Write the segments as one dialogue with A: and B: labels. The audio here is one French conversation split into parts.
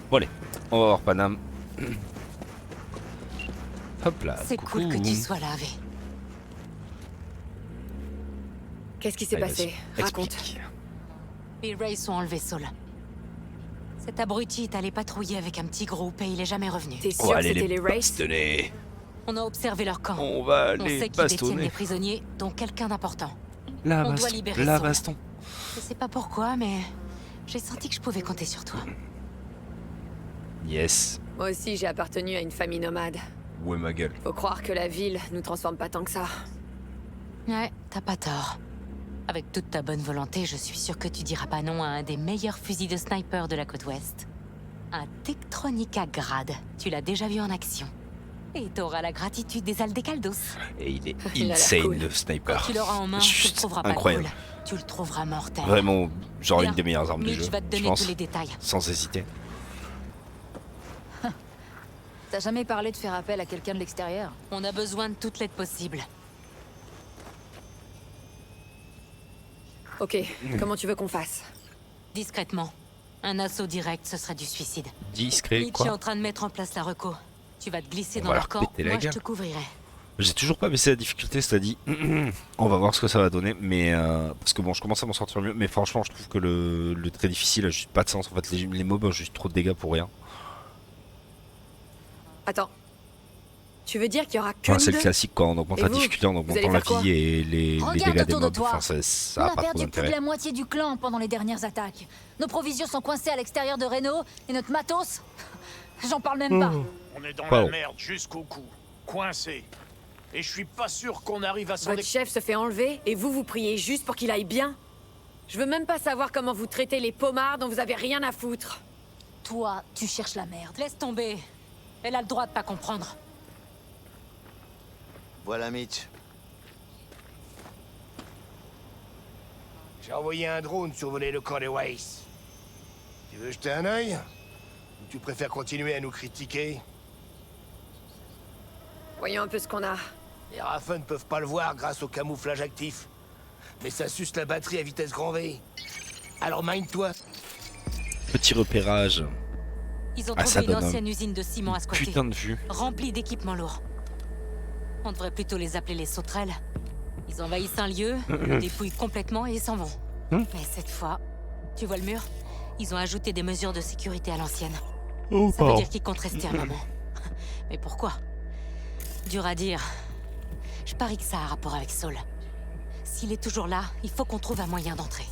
A: Bon allez, on va voir Paname. Hop là.
B: C'est cool que tu sois là, V.
C: Qu'est-ce qui s'est
A: Allez,
C: passé?
A: vas-y,
C: Raconte.
A: explique.
B: Les Rays ont enlevé Saul. Cet abruti est allé patrouiller avec un petit groupe et il est jamais revenu.
C: T'es
A: On
C: sûr
A: va
C: que
A: aller
C: c'était
A: les
C: les Rays?
A: bastonner.
B: On a observé leur camp.
A: On va
B: On
A: les
B: sait qu'ils détiennent
A: bastonner.
B: des prisonniers, dont quelqu'un d'important.
A: La
B: On doit
A: baston.
B: libérer
A: La
B: Saul.
A: baston.
B: Je sais pas pourquoi, mais j'ai senti que je pouvais compter sur toi.
A: Yes.
C: Moi aussi, j'ai appartenu à une famille nomade.
A: Ouais ma gueule.
C: Faut croire que la ville nous transforme pas tant que ça.
B: Ouais, t'as pas tort. Avec toute ta bonne volonté, je suis sûre que tu diras pas non à un des meilleurs fusils de sniper de la côte ouest. Un Tektronica Grad. Tu l'as déjà vu en action. Et t'auras la gratitude des Aldecaldos.
A: Et il est
C: Il a l'air
A: insane
C: cool.
A: le sniper.
B: Tu l'auras en main, tu le
A: Juste
B: trouveras pas
A: incroyable.
B: cool. Tu le trouveras mortel.
A: Vraiment, genre
B: Bien.
A: une des meilleures armes du
B: Mitch
A: jeu.
B: va te
A: Je
B: donner
A: pense.
B: tous les détails.
A: Sans hésiter.
D: T'as jamais parlé de faire appel à quelqu'un de l'extérieur?
B: On a besoin de toute l'aide possible.
C: Ok, comment tu veux qu'on fasse?
B: Discrètement. Un assaut direct, ce serait du suicide.
A: Discret
B: Mitch est
A: quoi.
B: en train de mettre en place la reco. Tu vas te glisser
A: On
B: dans
A: va
B: leur
A: leur
B: camp.
A: péter la
B: Moi, je
A: gueule.
B: te couvrirai.
A: J'ai toujours pas baissé la difficulté, c'est-à-dire on va voir ce que ça va donner, mais parce que bon, je commence à m'en sortir mieux, mais franchement, je trouve que le très difficile a juste pas de sens. En fait, les mobs ont juste trop de dégâts pour rien.
C: Attends. Tu veux dire qu'il y aura que
A: Enfin, c'est
C: nous
A: le
C: deux?
A: classique quand on augmente
C: Et
A: la
C: vous
A: difficulté, en
C: allez
A: augmentant la
C: faire quoi?
A: vie et les
D: Regarde
A: dégâts des
D: autour de
A: mobs.
D: toi.
A: Enfin, ça
D: On
A: a
D: a
A: pas trop
D: perdu plus que
A: d'intérêt.
D: la moitié du clan pendant les dernières attaques. Nos provisions sont coincées à l'extérieur de Reno et notre matos, j'en parle même pas.
E: On est dans
A: Wow.
E: la merde jusqu'au cou, coincé. Et je suis pas sûr qu'on arrive à s'en
C: Votre chef se fait enlever et vous priez juste pour qu'il aille bien? Je veux même pas savoir comment vous traitez les pommards dont vous avez rien à foutre.
D: Toi, tu cherches la merde.
B: Laisse tomber. Elle a le droit de pas comprendre.
F: Voilà Mitch.
G: J'ai envoyé un drone survoler le camp des Weiss. Tu veux jeter un œil? Ou tu préfères continuer à nous critiquer?
C: Voyons un peu ce qu'on a.
G: Les Raffen ne peuvent pas le voir grâce au camouflage actif. Mais ça suce la batterie à vitesse grand V. Alors mine-toi.
A: Petit repérage.
B: Ils ont
A: Ah, ça
B: trouvé une
A: donne un
B: ancienne usine de ciment à squatter,
A: Putain de vue.
B: remplie d'équipements lourds. On devrait plutôt les appeler les sauterelles. Ils envahissent un lieu, le dépouillent complètement et s'en vont. Mais cette fois, tu vois le mur? Ils ont ajouté des mesures de sécurité à l'ancienne. Ça veut dire qu'ils comptent rester un moment. Mais pourquoi? Dur à dire. Je parie que ça a un rapport avec Saul. S'il est toujours là, il faut qu'on trouve un moyen d'entrer.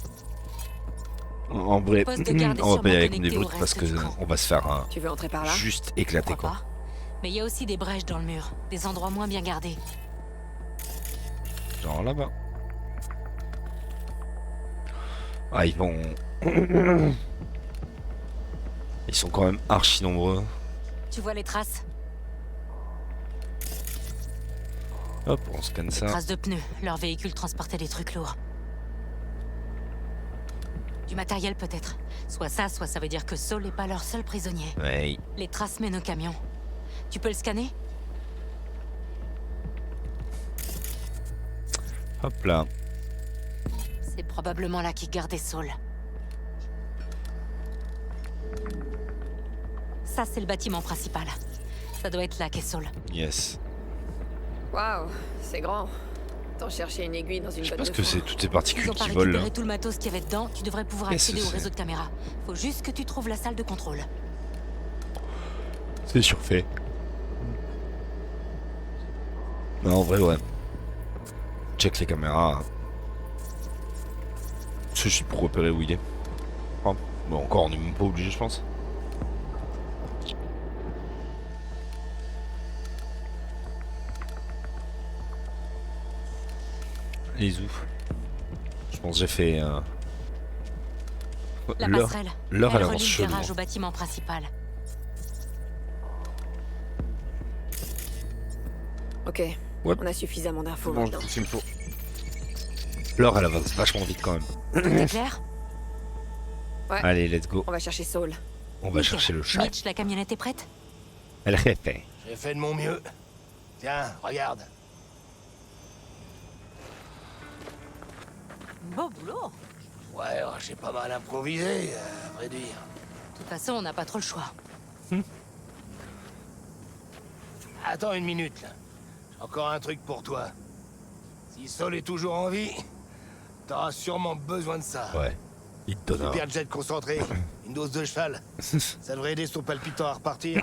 A: En vrai,
B: Poste de garde est
A: on va
B: sûrement
A: pas y aller avec
B: connecté
A: des
B: au
A: brutes parce
B: reste
A: que
B: du camp.
A: on va se faire
C: Tu veux entrer par là?
A: juste
B: Je
A: éclater
B: crois
A: quoi.
B: pas. Mais il y a aussi des brèches dans le mur, des endroits moins bien gardés.
A: Genre là-bas. Ah, ils vont. Ils sont quand même archi nombreux.
B: Tu vois les traces?
A: Hop, on scanne ça.
B: Traces de pneus. Leur véhicule transportait des trucs lourds. Du matériel peut-être. Soit ça veut dire que Saul n'est pas leur seul prisonnier.
A: Ouais.
B: Les traces mènent au camion. Tu peux le scanner?
A: Hop là.
B: C'est probablement là qu'ils gardaient Saul. Ça, c'est le bâtiment principal. Ça doit être là qu'est Saul.
A: Yes.
C: Waouh, c'est grand. T'en chercher une aiguille dans une
A: Je
C: botte
A: pense
C: de
A: que
C: foin.
A: c'est toutes ces
B: Ils
A: particules
B: ont pas
A: qui volent là.
B: récupéré tout le matos qu'il y avait dedans. Tu devrais pouvoir
A: Qu'est-ce
B: accéder
A: que
B: au
A: c'est?
B: réseau de caméras. Faut juste que tu trouves la salle de contrôle.
A: C'est surfait. Non, en vrai, ouais. Check les caméras. C'est juste pour repérer où il est. Oh, bon, encore, on est même pas obligé, je pense. Les ouf. Je pense que j'ai fait.
B: La
A: L'heure
B: passerelle.
A: elle
B: Elle
A: avance
B: relie le
A: chelou.
B: garage au bâtiment principal.
C: Ok,
A: Ouais.
C: on a suffisamment d'infos
A: Bon,
C: maintenant.
A: je qu'il me faut. L'heure elle avance vachement vite quand même.
B: Tout est clair?
C: Ouais.
A: Allez, let's go.
C: On va chercher Saul.
A: On va
B: Nickel.
A: chercher le chat.
B: Mitch, la camionnette est prête?
A: Elle est fait.
G: J'ai fait de mon mieux. Tiens, regarde.
B: Beau boulot.
G: Ouais, j'ai pas mal improvisé, à vrai dire.
B: De toute façon, on n'a pas trop le choix.
G: Attends une minute, là. J'ai encore un truc pour toi. Si Sol est toujours en vie, t'auras sûrement besoin de ça.
A: Ouais. Il te donne un.
G: Super jet concentré, une dose de cheval. Ça devrait aider son palpitant à repartir.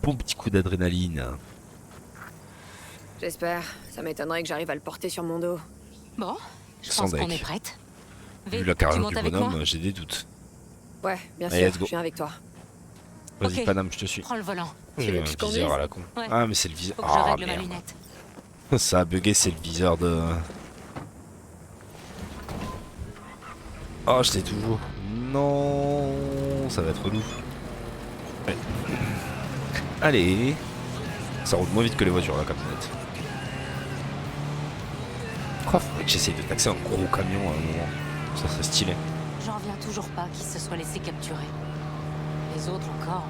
A: Bon petit coup d'adrénaline.
C: J'espère. Ça m'étonnerait que j'arrive à le porter sur mon dos.
B: Bon, je
A: Sans
B: pense qu'on
A: deck.
B: est prête.
A: Vu
B: V,
A: la
B: tu
A: carrière
B: montes
A: du
B: avec moi?
A: bonhomme, j'ai des doutes.
C: Ouais, bien
A: Allez,
C: sûr,
A: let's go.
C: je viens avec toi.
A: Vas-y,
B: Ok.
A: Paname, je te suis.
B: Prends le volant.
C: Tu veux
A: J'ai
C: que
A: un
C: je conduise?
A: viseur à la con.
B: Ouais.
A: Ah, mais c'est le viseur.
B: Faut que je
A: Ah,
B: règle ma
A: merde.
B: lunette.
A: Ça a bugué, c'est le viseur de. Oh, je l'ai toujours. Non, ça va être relou. Ouais. Allez. Ça roule moins vite que les voitures, la camionnette. Oh, faudrait que j'essaye de taxer un gros camion à un moment. Ça serait stylé.
B: J'en reviens toujours pas qu'il se soit laissé capturer. Les autres encore.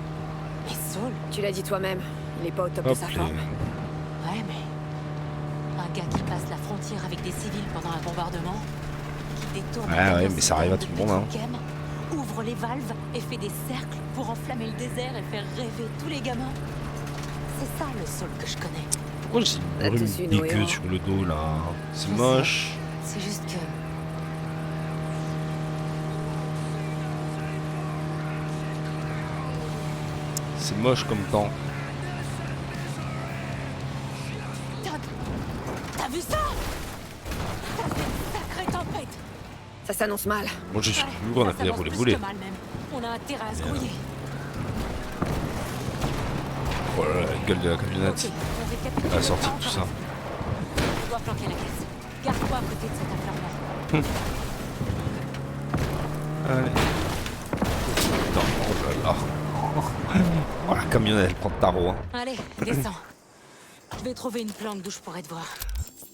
B: Mais Saul.
C: Tu l'as dit toi-même, il est pas au top de
A: Hop,
C: sa
A: les-
C: forme.
B: Ouais, mais. Un gars qui passe la frontière avec des civils pendant un bombardement. Qui détourne.
A: Ouais,
B: un
A: ouais,
B: camion
A: mais ça arrive à tout le monde, hein.
B: citerne de Bethlehem, ouvre les valves et fait des cercles pour enflammer le désert et faire rêver tous les gamins. C'est ça le Saul que je connais.
A: Pourquoi j'ai
C: Là,
A: une
C: tous une
A: dégueu
C: héros.
A: sur le dos là? C'est
B: Je sais.
A: moche.
B: C'est juste que.
A: C'est moche comme temps.
B: T'as vu ça? Ça fait une sacrée tempête.
C: Ça s'annonce mal.
A: Moi je suis
B: Ouais,
A: toujours on a
B: ça
A: fait des
B: s'avance
A: roulés
B: plus
A: boulés.
B: que mal, même. On a intérêt à se grouiller.
A: Oh là là, la gueule de la
B: Ok,
A: camionnette.
B: on récapitule
A: La
B: le
A: sortie
B: temps
A: de tout ça.
B: encore. On doit planquer la caisse. Garde-toi à côté de cette affaire-là.
A: Allez. Non, oh là là. Oh la camionnette elle prend de tarot. Hein.
B: Allez, descends. Je vais trouver une planque d'où je pourrais te voir.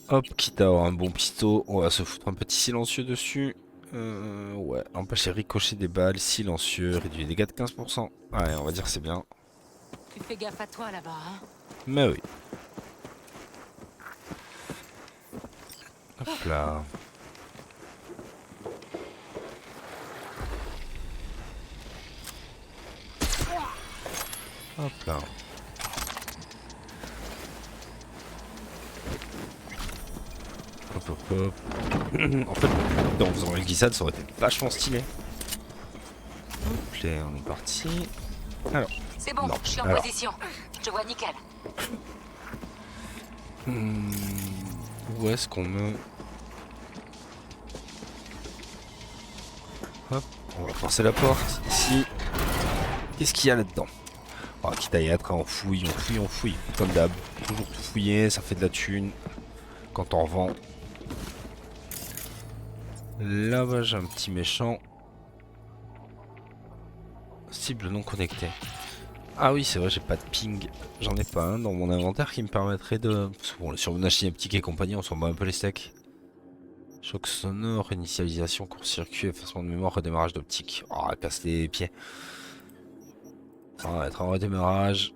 A: Hop, quitte à avoir un bon pisto, on va se foutre un petit silencieux dessus. Ouais, empêche les ricochets des balles, silencieux, réduit les dégâts de 15%. Ouais, on va dire que c'est bien.
B: Tu fais gaffe à toi là-bas, hein.
A: Mais oui. Hop là. Hop là. Hop hop hop. En fait, en faisant une glissade, ça aurait été vachement stylé. Hop là, on est parti. Alors.
B: C'est bon,
A: Non,
B: je suis en
A: alors.
B: position. Je te vois nickel.
A: Où est-ce qu'on me... Hop, on va forcer la porte, ici. Qu'est-ce qu'il y a là-dedans? Oh, quitte à y être, hein, on fouille, on fouille, on fouille. Comme d'hab, toujours tout fouiller, ça fait de la thune. Quand on revend. Là-bas, j'ai un petit méchant. Cible non connectée. Ah oui, c'est vrai, j'ai pas de ping. J'en ai pas un dans mon inventaire qui me permettrait de... Parce que bon, sur une machine optique et compagnie, on s'en bat un peu les steaks. Choc sonore, initialisation, court-circuit, effacement de mémoire, redémarrage d'optique. Oh, elle casse les pieds. Ça va être un redémarrage.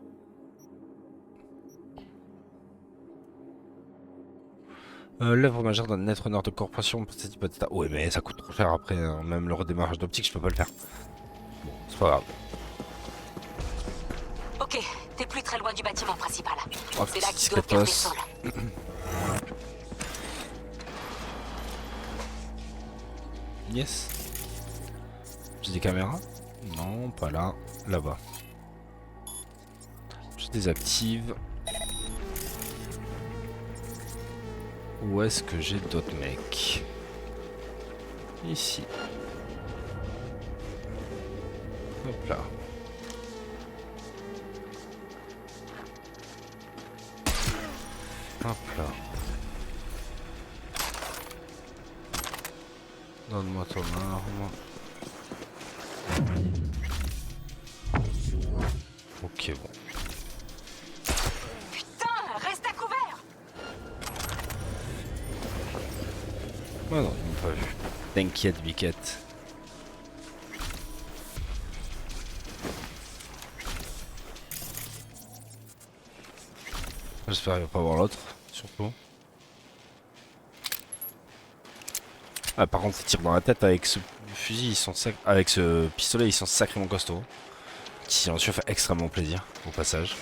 A: L'œuvre majeure d'un netrunner de corporation, patati patata. Ouais, mais ça coûte trop cher après, hein. Même le redémarrage d'optique, je peux pas le faire. Bon, c'est pas grave.
B: Ok, t'es plus très loin du bâtiment principal.
A: Oh,
B: C'est là
A: petit
B: qu'ils doivent garder
A: discretos.
B: Saul.
A: Yes. J'ai des caméras? Non, pas là. Là-bas. Je désactive. Où est-ce que j'ai d'autres mecs? Ici. Hop là. Hop là. Donne-moi ton arme. Ok, bon.
B: Putain, reste à couvert.
A: Ah non, ils m'ont pas vu. T'inquiète, Biquette. J'espère qu'il va pas avoir l'autre, surtout. Ah, par contre, ces tirs dans la tête avec ce fusil, ils sont avec ce pistolet, ils sont sacrément costauds. Petit silencieux fait extrêmement plaisir, au passage.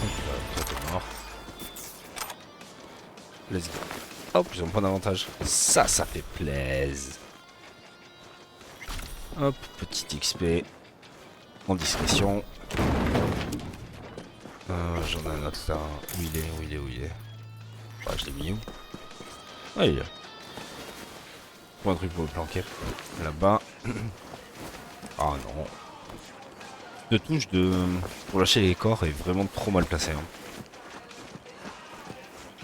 A: Hop, toi t'es mort. Let's go. Hop, ils ont pas d'avantage. Ça fait plaisir. Hop, petit XP. En discrétion. J'en ai un autre là. Où il est Ah, je l'ai mis où? Ah, il est là. Pour un truc pour le planquer. Là-bas. Ah non. Le touche pour lâcher les corps est vraiment trop mal placé. Hein.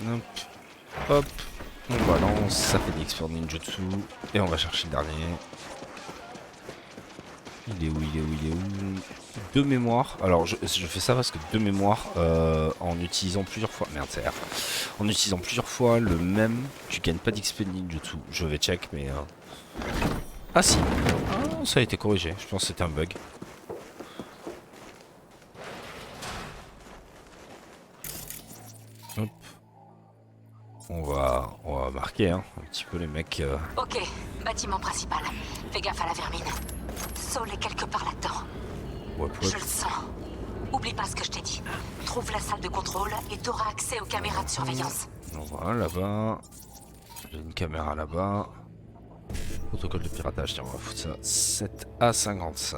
A: Hop. Hop. On balance. Ça fait des XP ninjutsu. Et on va chercher le dernier. Il est où? De mémoire. Alors je fais ça parce que de mémoire, en utilisant plusieurs fois. Merde, c'est R. En utilisant plusieurs fois le même, tu gagnes pas d'XP de ninjutsu. Je vais check, mais. Ah si. Ah, ça a été corrigé. Je pense que c'était un bug. Hop. On va marquer hein, un petit peu les mecs.
B: Ok, bâtiment principal. Fais gaffe à la vermine. Saul est quelque part là-dedans. Je le sens. Oublie pas ce que je t'ai dit. Trouve la salle de contrôle et t'auras accès aux caméras de surveillance.
A: On va là-bas. J'ai une caméra là-bas. Protocole de piratage, tiens, on va foutre ça. 7A55.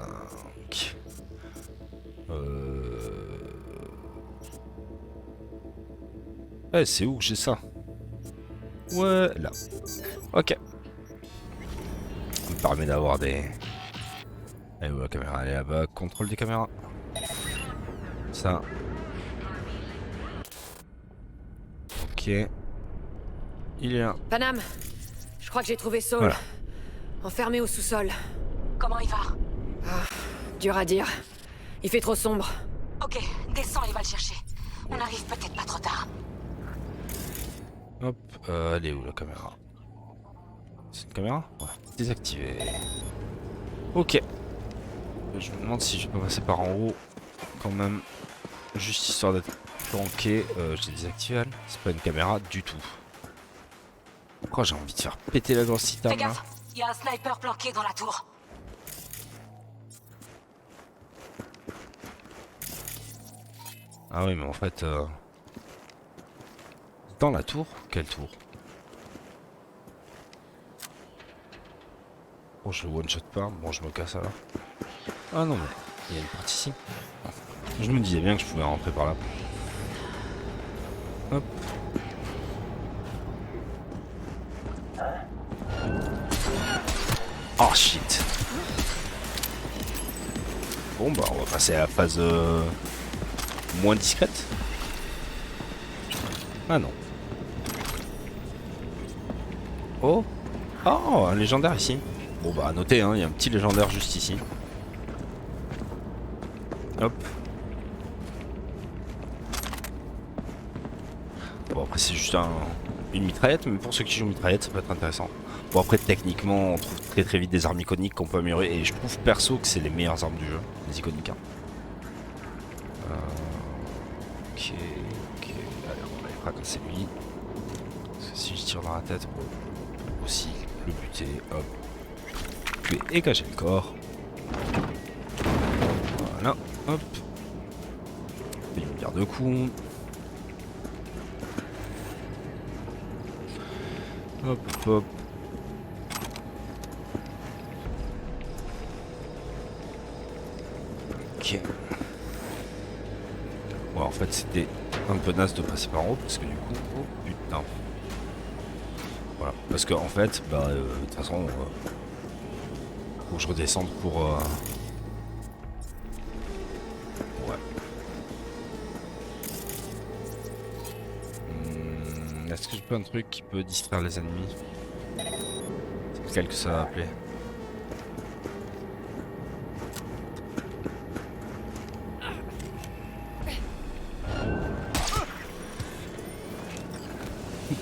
A: Eh, c'est où que j'ai ça? Ouais, là. Ok. Ça me permet d'avoir des... Et où la caméra? Elle est là-bas. Contrôle des caméras. Ça. Ok. Il est là.
C: Panam, je crois que j'ai trouvé Saul.
A: Voilà.
C: Enfermé au sous-sol.
B: Comment il va?
C: Dur à dire. Il fait trop sombre.
B: Ok, descends et va le chercher. On arrive peut-être pas trop tard.
A: Hop, elle est où la caméra? C'est une caméra? Ouais. Désactivée. Ok. Je me demande si je peux passer par en haut. Quand même. Juste histoire d'être planqué. J'ai désactivé elle. C'est pas une caméra du tout. Pourquoi j'ai envie de faire péter la grosse
B: Fais
A: citerne là?
B: gaffe, il y a un sniper planqué dans la tour.
A: Ah oui mais en fait... Dans la tour? Quelle tour? Oh je le one shot pas, bon je me casse alors. Ah non mais il y a une porte ici. Je me disais bien que je pouvais rentrer par là. Hop. Oh shit. Bon bah on va passer à la phase moins discrète. Ah non. Oh. Oh, un légendaire ici. Bon bah à noter, hein, il y a un petit légendaire juste ici. Hop. Bon après c'est juste une mitraillette, mais pour ceux qui jouent mitraillette ça peut être intéressant. Bon après techniquement on trouve très vite des armes iconiques qu'on peut améliorer et je trouve perso que c'est les meilleures armes du jeu, les iconiques. Hein. Ok, allez on va aller fracasser lui. Parce que si je tire dans la tête, bon, aussi le buter, hop. Et cacher le corps. Voilà, hop. Il me garde 2 coups. Hop, hop. Ok. Bon, en fait, c'était un peu naze de passer par en haut parce que du coup, oh putain. Voilà, parce que en fait, bah, de toute façon, faut que je redescende pour. Ouais. Est-ce que j'ai pas un truc qui peut distraire les ennemis? C'est lequel que ça va appeler?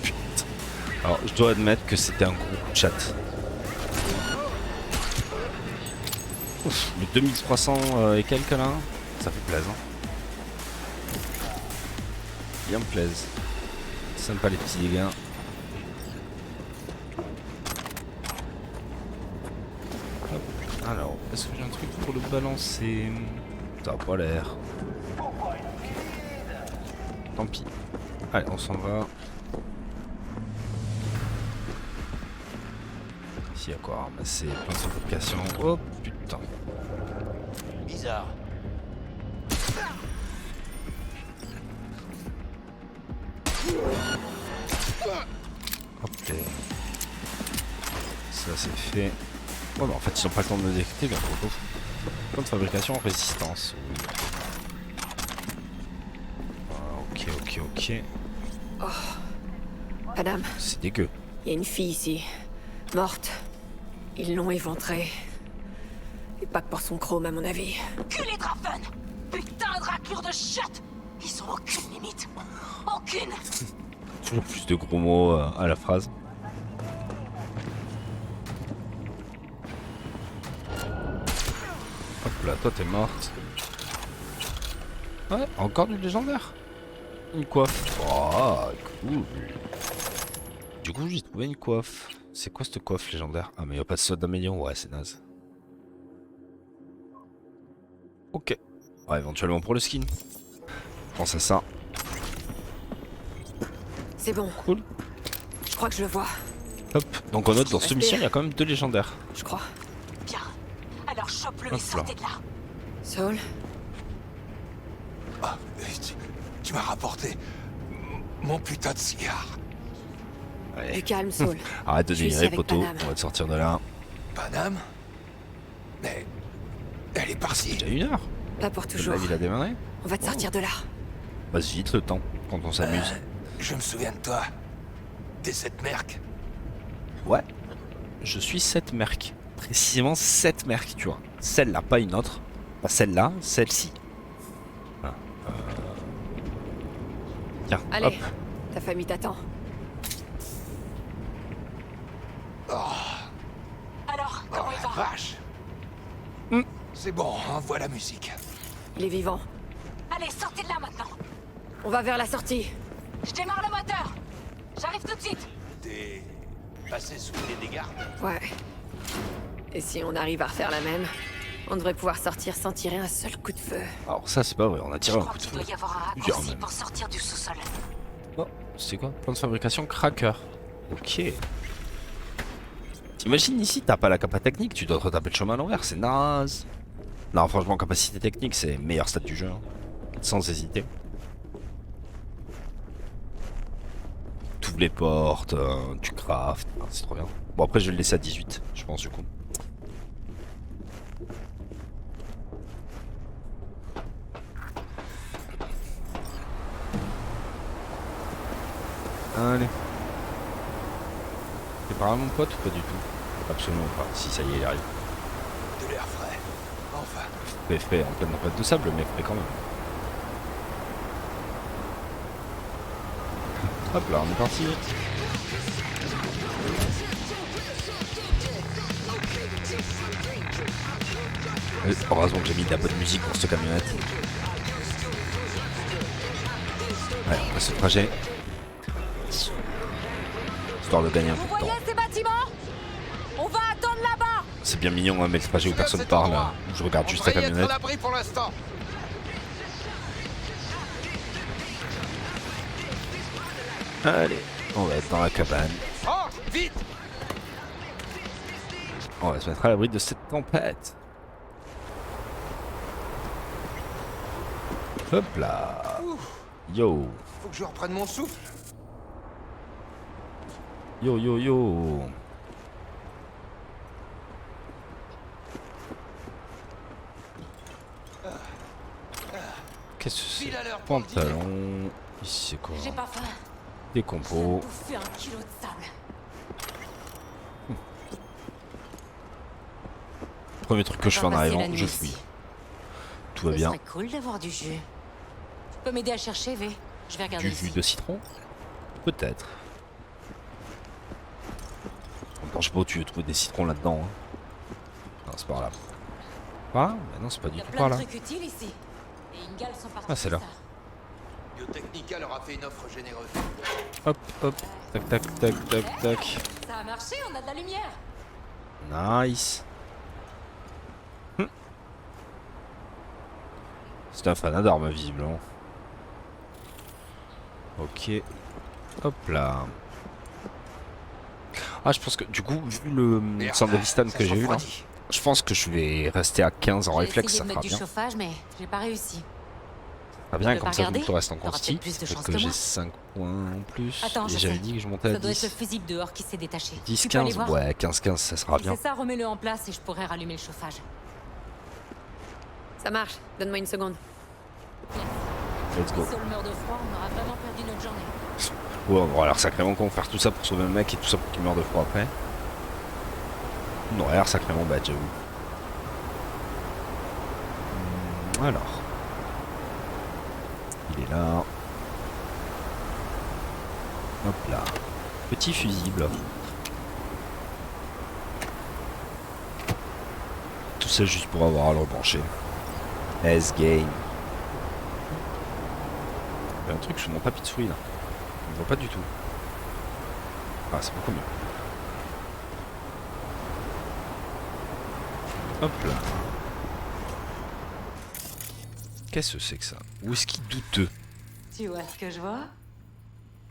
A: Putain. Alors, je dois admettre que c'était un gros coup de chatte. Ouf, le 2300 et quelques là, ça fait plaisir. bien me plaisent. Sympa les petits dégâts. Hop. Alors, est-ce que j'ai un truc pour le balancer? Ça a pas l'air. Tant pis. Allez, on s'en va. Ici, il y a quoi à ramasser? Plein de fabrication. Oh putain.
E: Bizarre.
A: Hop là. Ça c'est fait. Oh bah en fait ils ont pas le temps de me détecter, bien trop. Point de fabrication résistance. Ok.
C: Madame,
A: C'est dégueu.
C: il y a une fille ici. Morte. Ils l'ont éventrée. Et pas que pour son chrome, à mon avis.
B: Culé Drafen! Putain de raclure de chatte! Ils ont aucune limite. Aucune!
A: Toujours plus de gros mots à la phrase. Hop là, toi t'es morte. Ouais, encore du légendaire. Une coiffe. Oh, cool. Du coup, j'ai trouvé une coiffe. C'est quoi cette coiffe légendaire? Ah, mais y'a pas de solde d'un million. Ouais, c'est naze. Ok. Ouais, éventuellement pour le skin. Pense à ça.
C: C'est bon,
A: Cool.
C: je crois que je le vois.
A: Hop. Donc on note dans cette mission, il y a quand même 2 légendaires.
C: Je crois.
B: Bien. Alors chope-le
A: Hop
B: et sortez
A: là.
B: de là.
C: Saul,
G: Ah, tu m'as rapporté mon putain de cigare.
A: Ouais.
C: du calme, Saul.
A: Arrête de
C: Je suis ici
A: délirer,
C: avec
A: poteau.
C: Paname.
A: On va te sortir de là.
G: Paname? Mais elle est partie.
A: Il y a 1 heure.
C: Pas pour
A: La
C: toujours.
A: ville a démarré.
C: On va te sortir de là.
A: Vas-y, vite le temps, quand on s'amuse.
G: Je me souviens de toi. T'es cette merc.
A: Ouais. Je suis cette merc. Précisément cette merc, tu vois. Celle-là, pas une autre. Pas celle-là, celle-ci. Voilà. Tiens,
C: Allez,
A: hop.
C: ta famille t'attend.
B: Alors, comment il
G: La
B: va?
G: vache.
A: Hmm.
G: C'est bon, envoie la musique.
C: Il est vivant.
B: Allez, sortez de là maintenant.
C: On va vers la sortie.
B: Je démarre le moteur. J'arrive tout de suite.
E: T'es passé sous les gardes.
C: Ouais. Et si on arrive à refaire la même, on devrait pouvoir sortir sans tirer un seul coup de feu.
A: Alors ça, c'est pas vrai, on a
B: Je
A: tiré un
B: crois
A: coup de
B: qu'il
A: feu.
B: doit y avoir un
A: Plusieurs
B: raccourci
A: même.
B: pour sortir du sous-sol.
A: Oh, c'est quoi? Plan de fabrication cracker. Ok. T'imagines ici, t'as pas la capa technique, tu dois te retaper le chemin à l'envers, c'est naze. Non, franchement, capacité technique, c'est meilleur stade du jeu. Hein. Sans hésiter. T'ouvres les portes, tu craftes, ah, c'est trop bien. Bon, après, je vais le laisser à 18, je pense, du coup. Allez. C'est pas grave, mon pote, ou pas du tout? Absolument pas. Si, ça y est, il arrive.
G: De l'air frais. Enfin.
A: Frais en pleine tempête de sable, mais frais quand même. Hop là, on est parti. Heureusement que j'ai mis de la bonne musique pour cette camionnette. Ouais, on passe ce trajet. Histoire de gagner un peu de temps.
D: Ces bâtiments? On va attendre là-bas.
A: C'est bien mignon, hein, mais le trajet où personne parle, là, où je regarde juste la camionnette.
G: l'abri pour l'instant.
A: Allez, on va être dans la cabane.
G: Oh, vite.
A: On va se mettre à l'abri de cette tempête. Hop là. Yo.
G: Faut que je reprenne mon souffle.
A: Yo yo yo. Qu'est-ce que c'est?
G: Pile à l'heure pour le dîner.
A: Pantalon. Ici c'est quoi?
B: J'ai pas faim.
A: Des
B: J'ai
A: compos.
B: bouffé 1 kilo de sable.
A: Premier truc que je fais en
B: On va passer la
A: arrivant,
B: nuit
A: je
B: ici.
A: fuis. Tout va
B: Ce
A: bien.
B: serait cool d'avoir du jus. Tu peux m'aider à chercher, V? Je vais regarder
A: Du jus
B: ici.
A: de citron? Peut-être. Attends, je sais pas où tu veux trouver des citrons là-dedans. Hein. Non, c'est par là. Ah, mais non, c'est pas
B: Il
A: du
B: y a
A: tout
B: plein
A: par
B: de
A: là.
B: trucs utiles ici. Et Ingal sont partis
A: Ah, c'est
B: pour
A: là.
B: ça.
F: Biotechnica leur a fait une offre généreuse.
A: Hop, hop. Tac, tac, tac, tac, tac.
B: Ça a marché, on a de la lumière.
A: Nice. C'est un fanat d'armes, visiblement. Ok. Hop là. Ah, je pense que du coup, vu le Sandevistan que j'ai eu là, je pense que je vais rester à 15 en
B: J'ai
A: réflexe,
B: essayé
A: ça
B: de
A: fera
B: mettre du
A: bien.
B: chauffage, mais j'ai pas réussi.
A: Ça bien,
B: Tu veux
A: comme
B: pas
A: ça,
B: regarder
A: tout reste en
B: T'auras
A: consti.
B: peut-être plus de
A: Peut-être
B: chance
A: que
B: que
A: j'ai
B: moi.
A: 5 points en plus.
B: Attends,
A: Et
B: je
A: j'avais
B: sais.
A: dit que je montais à
B: Ça doit être le
A: 10.
B: fusible dehors qui s'est détaché.
A: 10,
B: Tu peux aller
A: 15,
B: voir
A: ouais, 15, 15, ça sera
B: Si
A: bien.
B: c'est ça, remets-le en place et je pourrai rallumer le chauffage.
C: Ça marche. Donne-moi une seconde.
A: Let's go.
B: Si Saul meurt de froid, on aura vraiment perdu notre journée.
A: Ouais, on aura l'air sacrément con faire tout ça pour sauver un mec et tout ça pour qu'il meure de froid après. On aurait l'air sacrément bad, j'avoue. Alors. Il est là. Hop là. Petit fusible. Tout ça juste pour avoir à le rebrancher. S-game. Il y a un truc sur mon tapis de souris là. On ne voit pas du tout. Ah, c'est beaucoup mieux. Hop là. Qu'est-ce que c'est que ça? Whisky douteux.
B: Tu vois ce que je vois?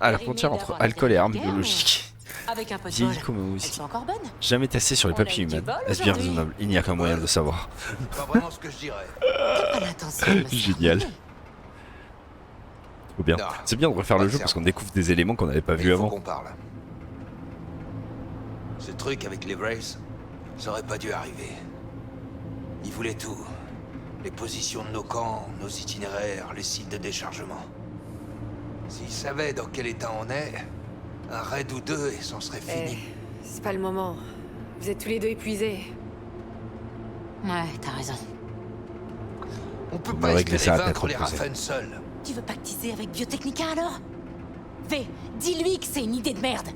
A: À la
B: Périmé
A: frontière entre
B: d'avoir
A: alcool et armes
B: été guerre,
A: biologiques.
B: Avec un peu de
A: Vieilli
B: bol.
A: comme un
B: Elles
A: whisky.
B: sont encore bonnes.
A: Jamais testé sur les
B: On a
A: papiers
B: eu du
A: humains.
B: bol
A: Est-ce bien
B: aujourd'hui.
A: raisonnable? Il n'y a qu'un moyen de le savoir.
F: C'est pas vraiment ce que je dirais.
B: T'as pas l'intention de me
A: Génial.
B: servir.
A: Faut bien.
F: Non.
A: C'est bien de refaire
F: Pas
A: le
F: de
A: jeu parce
F: cerveau.
A: qu'on découvre des éléments qu'on n'avait pas
F: Mais
A: vus
F: il faut
A: avant.
F: qu'on parle. Ce truc avec les Wraiths, ça aurait pas dû arriver. Ils voulaient tout. Les positions de nos camps, nos itinéraires, les sites de déchargement. S'ils savaient dans quel état on est, un raid ou deux et c'en serait
C: Eh,
F: fini.
C: c'est pas le moment. Vous êtes tous les deux épuisés.
B: Ouais, t'as raison.
F: On peut
A: On
F: pas
A: va régler
F: espérer
A: ça à
F: vaincre
A: tête
F: les
A: reposée.
F: Raffen seuls.
B: Tu veux pactiser avec Biotechnica alors? V, dis-lui que c'est une idée de merde.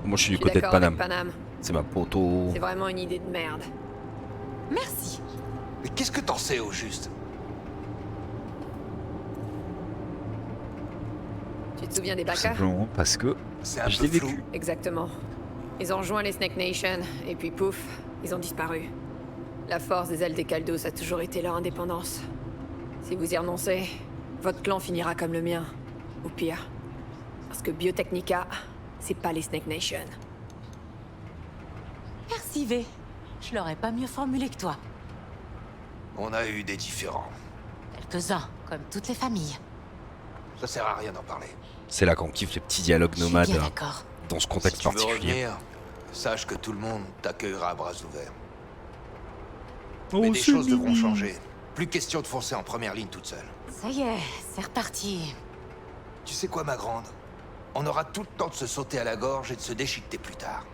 A: Moi je suis du
C: Je suis
A: côté de
C: d'accord avec
A: Paname.
C: Paname.
A: C'est ma poteau.
C: C'est vraiment une idée de merde.
B: Merci.
F: Mais qu'est-ce que t'en sais au juste?
C: Tu te souviens des
A: Tout
C: Baka?
A: simplement parce que
F: C'est un
A: je
F: peu
A: l'ai
F: flou.
A: vécu.
C: Exactement. Ils ont rejoint les Snake Nation, et puis pouf, ils ont disparu. La force des Aldecaldos a toujours été leur indépendance. Si vous y renoncez, votre clan finira comme le mien. Ou pire. Parce que Biotechnica, c'est pas les Snake Nation.
B: Merci V. Je l'aurais pas mieux formulé que toi.
F: On a eu des différends.
B: Quelques-uns, comme toutes les familles.
F: Ça sert à rien d'en parler.
A: C'est là qu'on kiffe les petits dialogues
B: Je suis
A: nomades
B: bien d'accord.
A: dans ce
F: Si
A: contexte
F: tu veux
A: particulier.
F: revenir, sache que tout le monde t'accueillera à bras ouverts.
A: Oh,
F: Mais des choses devront changer. Plus question de foncer en première ligne toute seule.
B: Ça y est, c'est reparti.
F: Tu sais quoi, ma grande? On aura tout le temps de se sauter à la gorge et de se déchiqueter plus tard.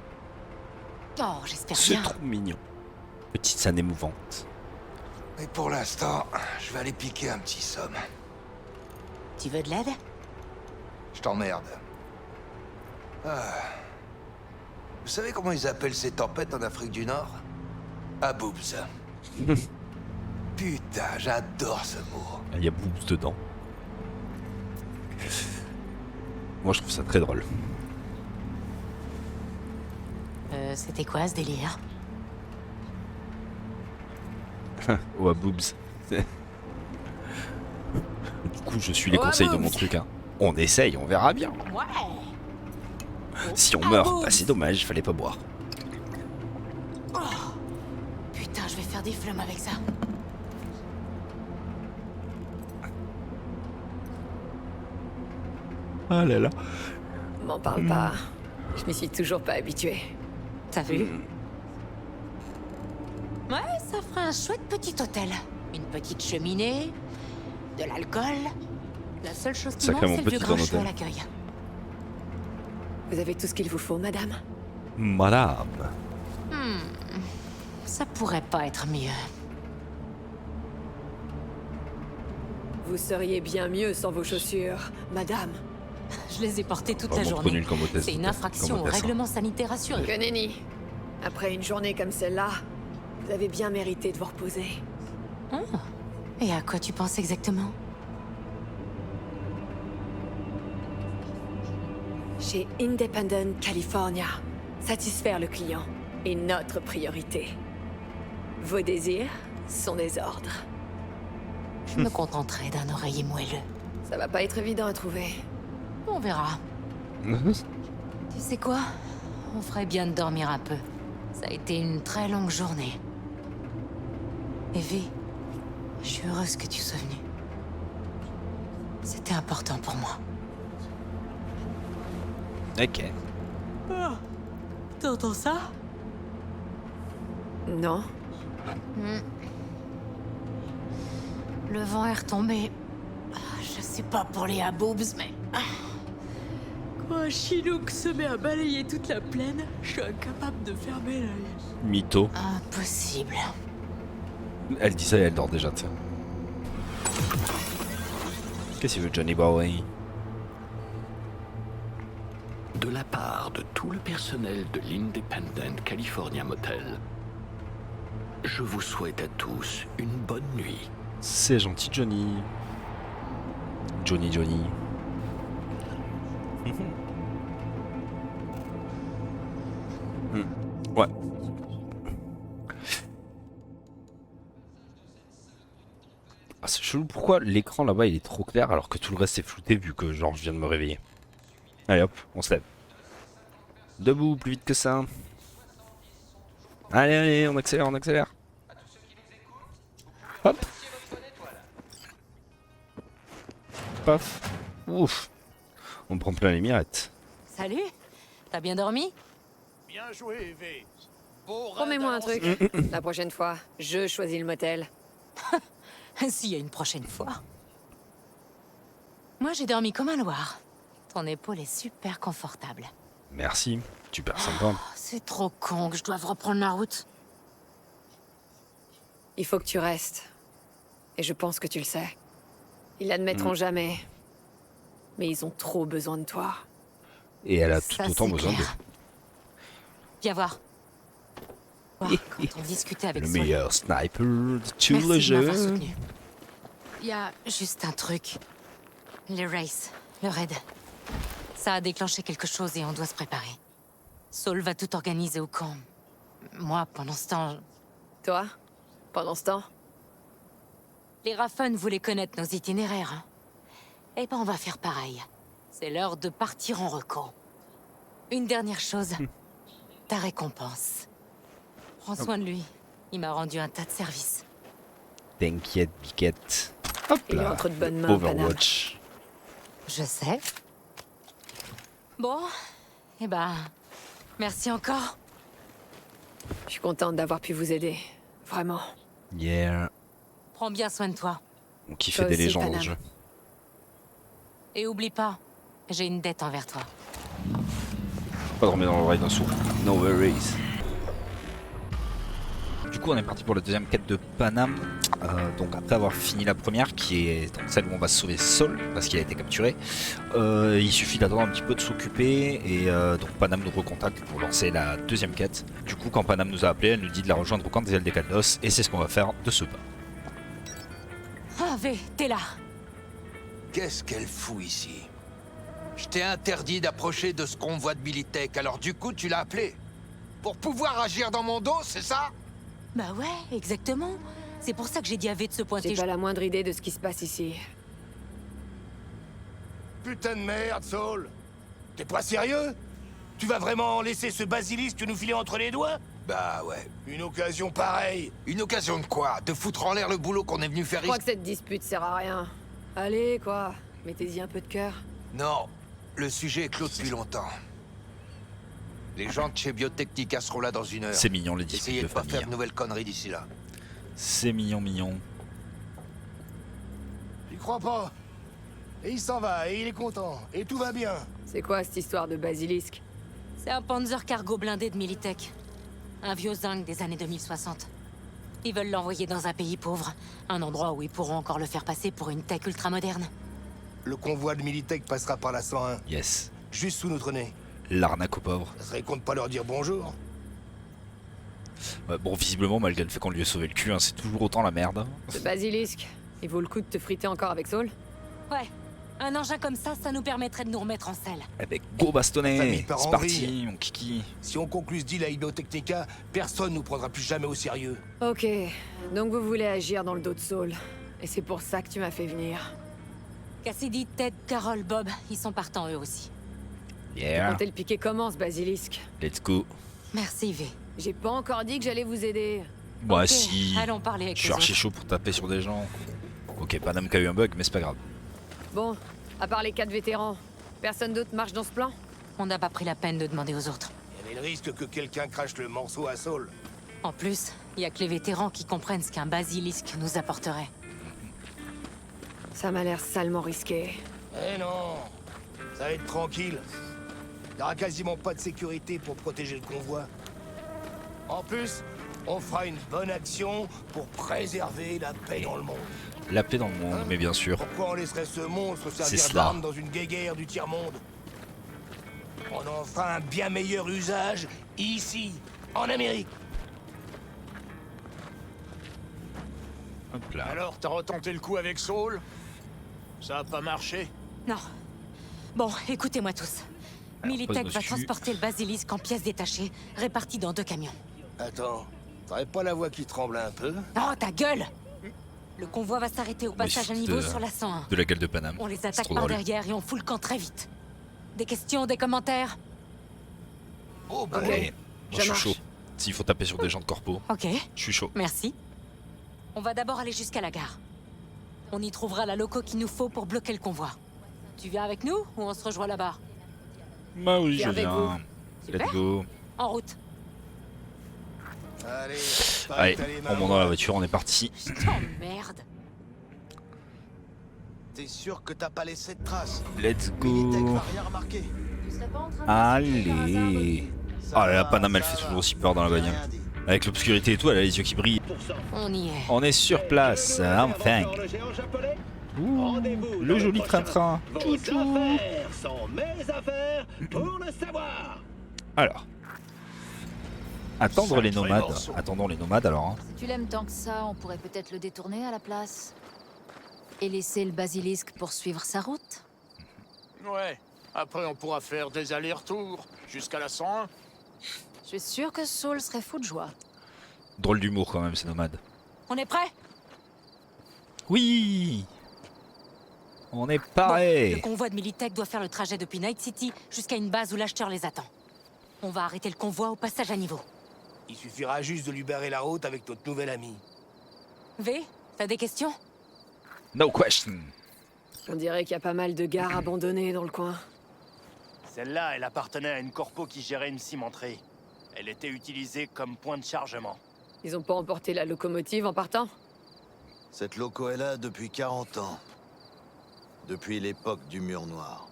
B: Oh, j'espère
A: C'est
B: bien.
A: trop mignon. Petite scène émouvante.
F: Mais pour l'instant, je vais aller piquer un petit somme.
B: Tu veux de l'aide?
F: Je t'emmerde. Ah. Vous savez comment ils appellent ces tempêtes en Afrique du Nord? Aboobs. Putain, j'adore ce mot.
A: Il y a Boobs dedans. Moi je trouve ça très drôle.
B: C'était quoi ce délire?
A: Oh, à Boobs. Du coup, je suis les
C: Oh, à
A: conseils de mon
C: Boobs.
A: truc. Hein. On essaye, on verra bien.
B: Ouais.
A: Si on
B: Ah,
A: meurt,
B: Boobs.
A: bah c'est dommage, fallait pas boire.
B: Putain, je vais faire des flammes avec ça.
A: Ah là là.
C: M'en parle pas. Je m'y suis toujours pas habituée.
B: T'as vu? Ouais, ça fera un chouette petit hôtel. Une petite cheminée, de l'alcool. La seule chose qui manque,
A: Sacrément
B: c'est le vieux
A: petit en
B: grincheux à
A: hôtel.
B: l'accueil.
C: Vous avez tout ce qu'il vous faut, madame?
A: Madame.
B: Ça pourrait pas être mieux.
C: Vous seriez bien mieux sans vos chaussures, madame.
B: Je les ai portés toute la
A: Vraiment trop
B: journée.
A: nul comme hôtesse.
B: C'est une infraction au
A: comme hôtesse, hein.
B: règlement sanitaire assuré.
C: Que nenni. Après une journée comme celle-là, vous avez bien mérité de vous reposer.
B: Et à quoi tu penses exactement?
C: Chez Independent California, satisfaire le client est notre priorité. Vos désirs sont des ordres.
B: Je me contenterai d'un oreiller moelleux.
C: Ça va pas être évident à trouver.
B: On verra. Tu sais quoi? On ferait bien de dormir un peu. Ça a été une très longue journée. Evie, je suis heureuse que tu sois venue. C'était important pour moi.
A: Ok.
B: T'entends ça?
C: Non?
B: Le vent est retombé. Je sais pas pour les aboobs, mais... Quand un Chinook se met à balayer toute la plaine, je suis incapable de fermer l'œil.
A: Mytho.
B: Impossible.
A: Elle dit ça et elle dort déjà, tiens. Qu'est-ce qu'il veut, Johnny Bowie?
H: De la part de tout le personnel de l'Independent California Motel, je vous souhaite à tous une bonne nuit.
A: C'est gentil, Johnny. Johnny. Ouais. Ah, c'est chelou, pourquoi l'écran là-bas il est trop clair alors que tout le reste est flouté vu que genre je viens de me réveiller. Allez hop, on se lève. Debout, plus vite que ça. Allez, on accélère. Hop. Paf. Ouf. On prend plein les mirettes.
B: Salut. T'as bien dormi?
E: Bien joué, Evie.
C: Promets-moi un truc. La prochaine fois, je choisis le motel.
B: S'il y a une prochaine fois. Moi, j'ai dormi comme un loir. Ton épaule est super confortable.
A: Merci, super sympa.
B: C'est trop con que je doive reprendre la route.
C: Il faut que tu restes. Et je pense que tu le sais. Ils l'admettront jamais. Mais ils ont trop besoin de toi.
A: Et elle a tout
B: Ça,
A: autant
B: c'est
A: besoin
B: clair. Viens voir. Quand on discutait avec
A: le
B: Saul.
A: meilleur sniper de tout
B: Merci
A: le
B: de
A: jeu.
B: m'avoir soutenu. Il y a juste un truc. Les races, le raid. Ça a déclenché quelque chose et on doit se préparer. Saul va tout organiser au camp. Moi, pendant ce temps,
C: Toi? Pendant ce temps?
B: les Raffen voulaient connaître nos itinéraires. Hein. Eh ben, on va faire pareil. C'est l'heure de partir en reco. Une dernière chose. Ta récompense. Prends soin de lui. Il m'a rendu un tas de services.
A: T'inquiète, Biquette. Hop
C: Il est
A: là.
C: entre de bonnes mains,
A: Overwatch.
B: Je sais. Bon, eh ben, merci encore.
C: Je suis contente d'avoir pu vous aider. Vraiment.
A: Yeah.
B: Prends bien soin de toi.
A: On kiffait
C: Toi
A: des
C: aussi,
A: légendes dans le
C: Panam.
A: jeu.
B: Et oublie pas, j'ai une dette envers toi.
A: Pas dormir dans l'oreille d'un sourd. No worries. Du coup, on est parti pour la deuxième quête de Panam. Donc après avoir fini la première, qui est donc celle où on va sauver Saul, parce qu'il a été capturé, il suffit d'attendre un petit peu de s'occuper, et donc Panam nous recontacte pour lancer la deuxième quête. Du coup, quand Panam nous a appelé, elle nous dit de la rejoindre au camp des ailes des Caldos, et c'est ce qu'on va faire de ce pas.
B: Ah, V, t'es là.
F: Qu'est-ce qu'elle fout ici? Je t'ai interdit d'approcher de ce convoi de Militech, alors du coup tu l'as appelé? Pour pouvoir agir dans mon dos, c'est ça?
B: Bah ouais, exactement. C'est pour ça que j'ai dit à V de se pointer.
C: J'ai pas la moindre idée de ce qui se passe ici.
G: Putain de merde, Saul. T'es pas sérieux? Tu vas vraiment laisser ce basilisque nous filer entre les doigts?
F: Bah ouais.
G: Une occasion pareille.
F: Une occasion de quoi? De foutre en l'air le boulot qu'on est venu faire
C: Je crois
F: ici?
C: que cette dispute sert à rien. Allez, quoi. Mettez-y un peu de cœur.
F: Non, le sujet est clos depuis longtemps. Les gens de chez Biotechnica seront là dans une heure.
A: C'est mignon les disputes
F: Essayez
A: de
F: de pas
A: famille.
F: faire de nouvelles conneries d'ici là.
A: C'est mignon.
G: J'y crois pas. Et il s'en va, et il est content, et tout va bien.
C: C'est quoi cette histoire de basilisque?
B: C'est un Panzer cargo blindé de Militech. Un vieux zinc des années 2060. Ils veulent l'envoyer dans un pays pauvre. Un endroit où ils pourront encore le faire passer pour une tech ultramoderne.
G: Le convoi de Militech passera par la 101,
A: Yes.
G: juste sous notre nez.
A: L'arnaque aux pauvres.
G: Ça serait con de pas leur dire bonjour.
A: Ouais, bon, visiblement, malgré le fait qu'on lui ait sauvé le cul, hein, c'est toujours autant la merde.
C: Ce basilisque, il vaut le coup de te friter encore avec Saul?
B: Ouais. Un engin comme ça nous permettrait de nous remettre en selle.
A: Avec go
G: La famille
A: bastonnet,
G: part
A: c'est
G: en
A: parti,
G: vrille.
A: mon kiki.
G: Si on conclut ce deal à Hydro Technica, personne nous prendra plus jamais au sérieux.
C: Ok, donc vous voulez agir dans le dos de Saul. Et c'est pour ça que tu m'as fait venir.
B: Cassidy, Ted, Carol, Bob, ils sont partants eux aussi.
A: Yeah,
C: Quand le piqué commence, basilisque.
A: let's go.
B: Merci, V.
C: J'ai pas encore dit que j'allais vous aider.
A: Moi
B: Ok,
A: si,
B: allons parler avec
A: je suis
B: les
A: archi
B: autres.
A: chaud pour taper sur des gens. Ok, Panam qui a eu un bug, mais c'est pas grave.
C: Bon, à part les 4 vétérans, personne d'autre marche dans ce plan?
B: On n'a pas pris la peine de demander aux autres.
G: Il y avait le risque que quelqu'un crache le morceau à Saul.
B: En plus, il y a que les vétérans qui comprennent ce qu'un basilisque nous apporterait.
C: Ça m'a l'air salement risqué.
G: Eh non, ça va être tranquille. Il n'y aura quasiment pas de sécurité pour protéger le convoi. En plus, on fera une bonne action pour préserver la paix dans le monde.
A: La paix dans le monde, mais bien sûr.
G: Pourquoi on laisserait ce monstre servir
A: cela.
G: d'arme dans une guéguerre du tiers-monde? On en fera un bien meilleur usage ici, en Amérique.
A: Hop là.
E: Alors, t'as retenté le coup avec Saul? Ça a pas marché?
B: Non. Bon, écoutez-moi tous. Militech va
A: dessus.
B: transporter le basilisque en pièces détachées, réparties dans 2 camions.
G: Attends, t'aurais pas la voix qui tremble un peu?
B: Oh, ta gueule! Le convoi va s'arrêter au passage à niveau
A: de-
B: sur la 101.
A: De la gueule de Panam.
B: On les
A: C'est
B: attaque
A: trop
B: par
A: drôle.
B: derrière et on fout le camp très vite. Des questions, des commentaires?
G: Oh, bah,
C: Ok.
A: Ouais, moi, je suis
C: marche.
A: chaud. S'il faut taper sur des gens de corpo,
B: Ok,
A: je suis chaud.
B: merci. On va d'abord aller jusqu'à la gare. On y trouvera la loco qu'il nous faut pour bloquer le convoi. Tu viens avec nous ou on se rejoint là-bas?
A: Bah oui,
C: Viens
A: je
C: avec
A: viens.
C: vous.
A: Let's
B: Super.
A: go.
B: En route.
G: Allez,
A: Allez,
G: t'as les mains
A: on monte dans la voiture, on est parti.
B: Je t'emmerde.
I: T'es sûr que t'as pas laissé de traces?
A: Let's
I: Militech
A: go.
I: va rien remarquer.
A: Allez. Ah là là, Panam, elle fait toujours aussi peur dans la bagnole.
I: Rien dit.
A: Avec l'obscurité et tout, elle a les yeux qui brillent.
B: On y est.
A: On est sur place, enfin. Ouh, le joli train-train. Tchou-tchou. Alors. Attendre les nomades. Attendons les nomades alors. Hein.
D: Si tu l'aimes tant que ça, on pourrait peut-être le détourner à la place. Et laisser le basilisque poursuivre sa route.
E: Ouais. Après, on pourra faire des allers-retours jusqu'à la 101.
D: Je suis sûre que Saul serait fou de joie.
A: Drôle d'humour quand même, ces nomades.
B: On est prêt?
A: Oui. On est
B: Le
A: paré.
B: convoi de Militech doit faire le trajet depuis Night City jusqu'à une base où l'acheteur les attend. On va arrêter le convoi au passage à niveau.
G: Il suffira juste de lui barrer la route avec notre nouvel ami.
B: V, t'as des questions?
A: No question.
C: On dirait qu'il y a pas mal de gares abandonnées dans le coin.
J: Celle-là, elle appartenait à une corpo qui gérait une cimenterie. Elle était utilisée comme point de chargement.
C: Ils ont pas emporté la locomotive en partant?
I: Cette loco est là depuis 40 ans. Depuis l'époque du mur noir.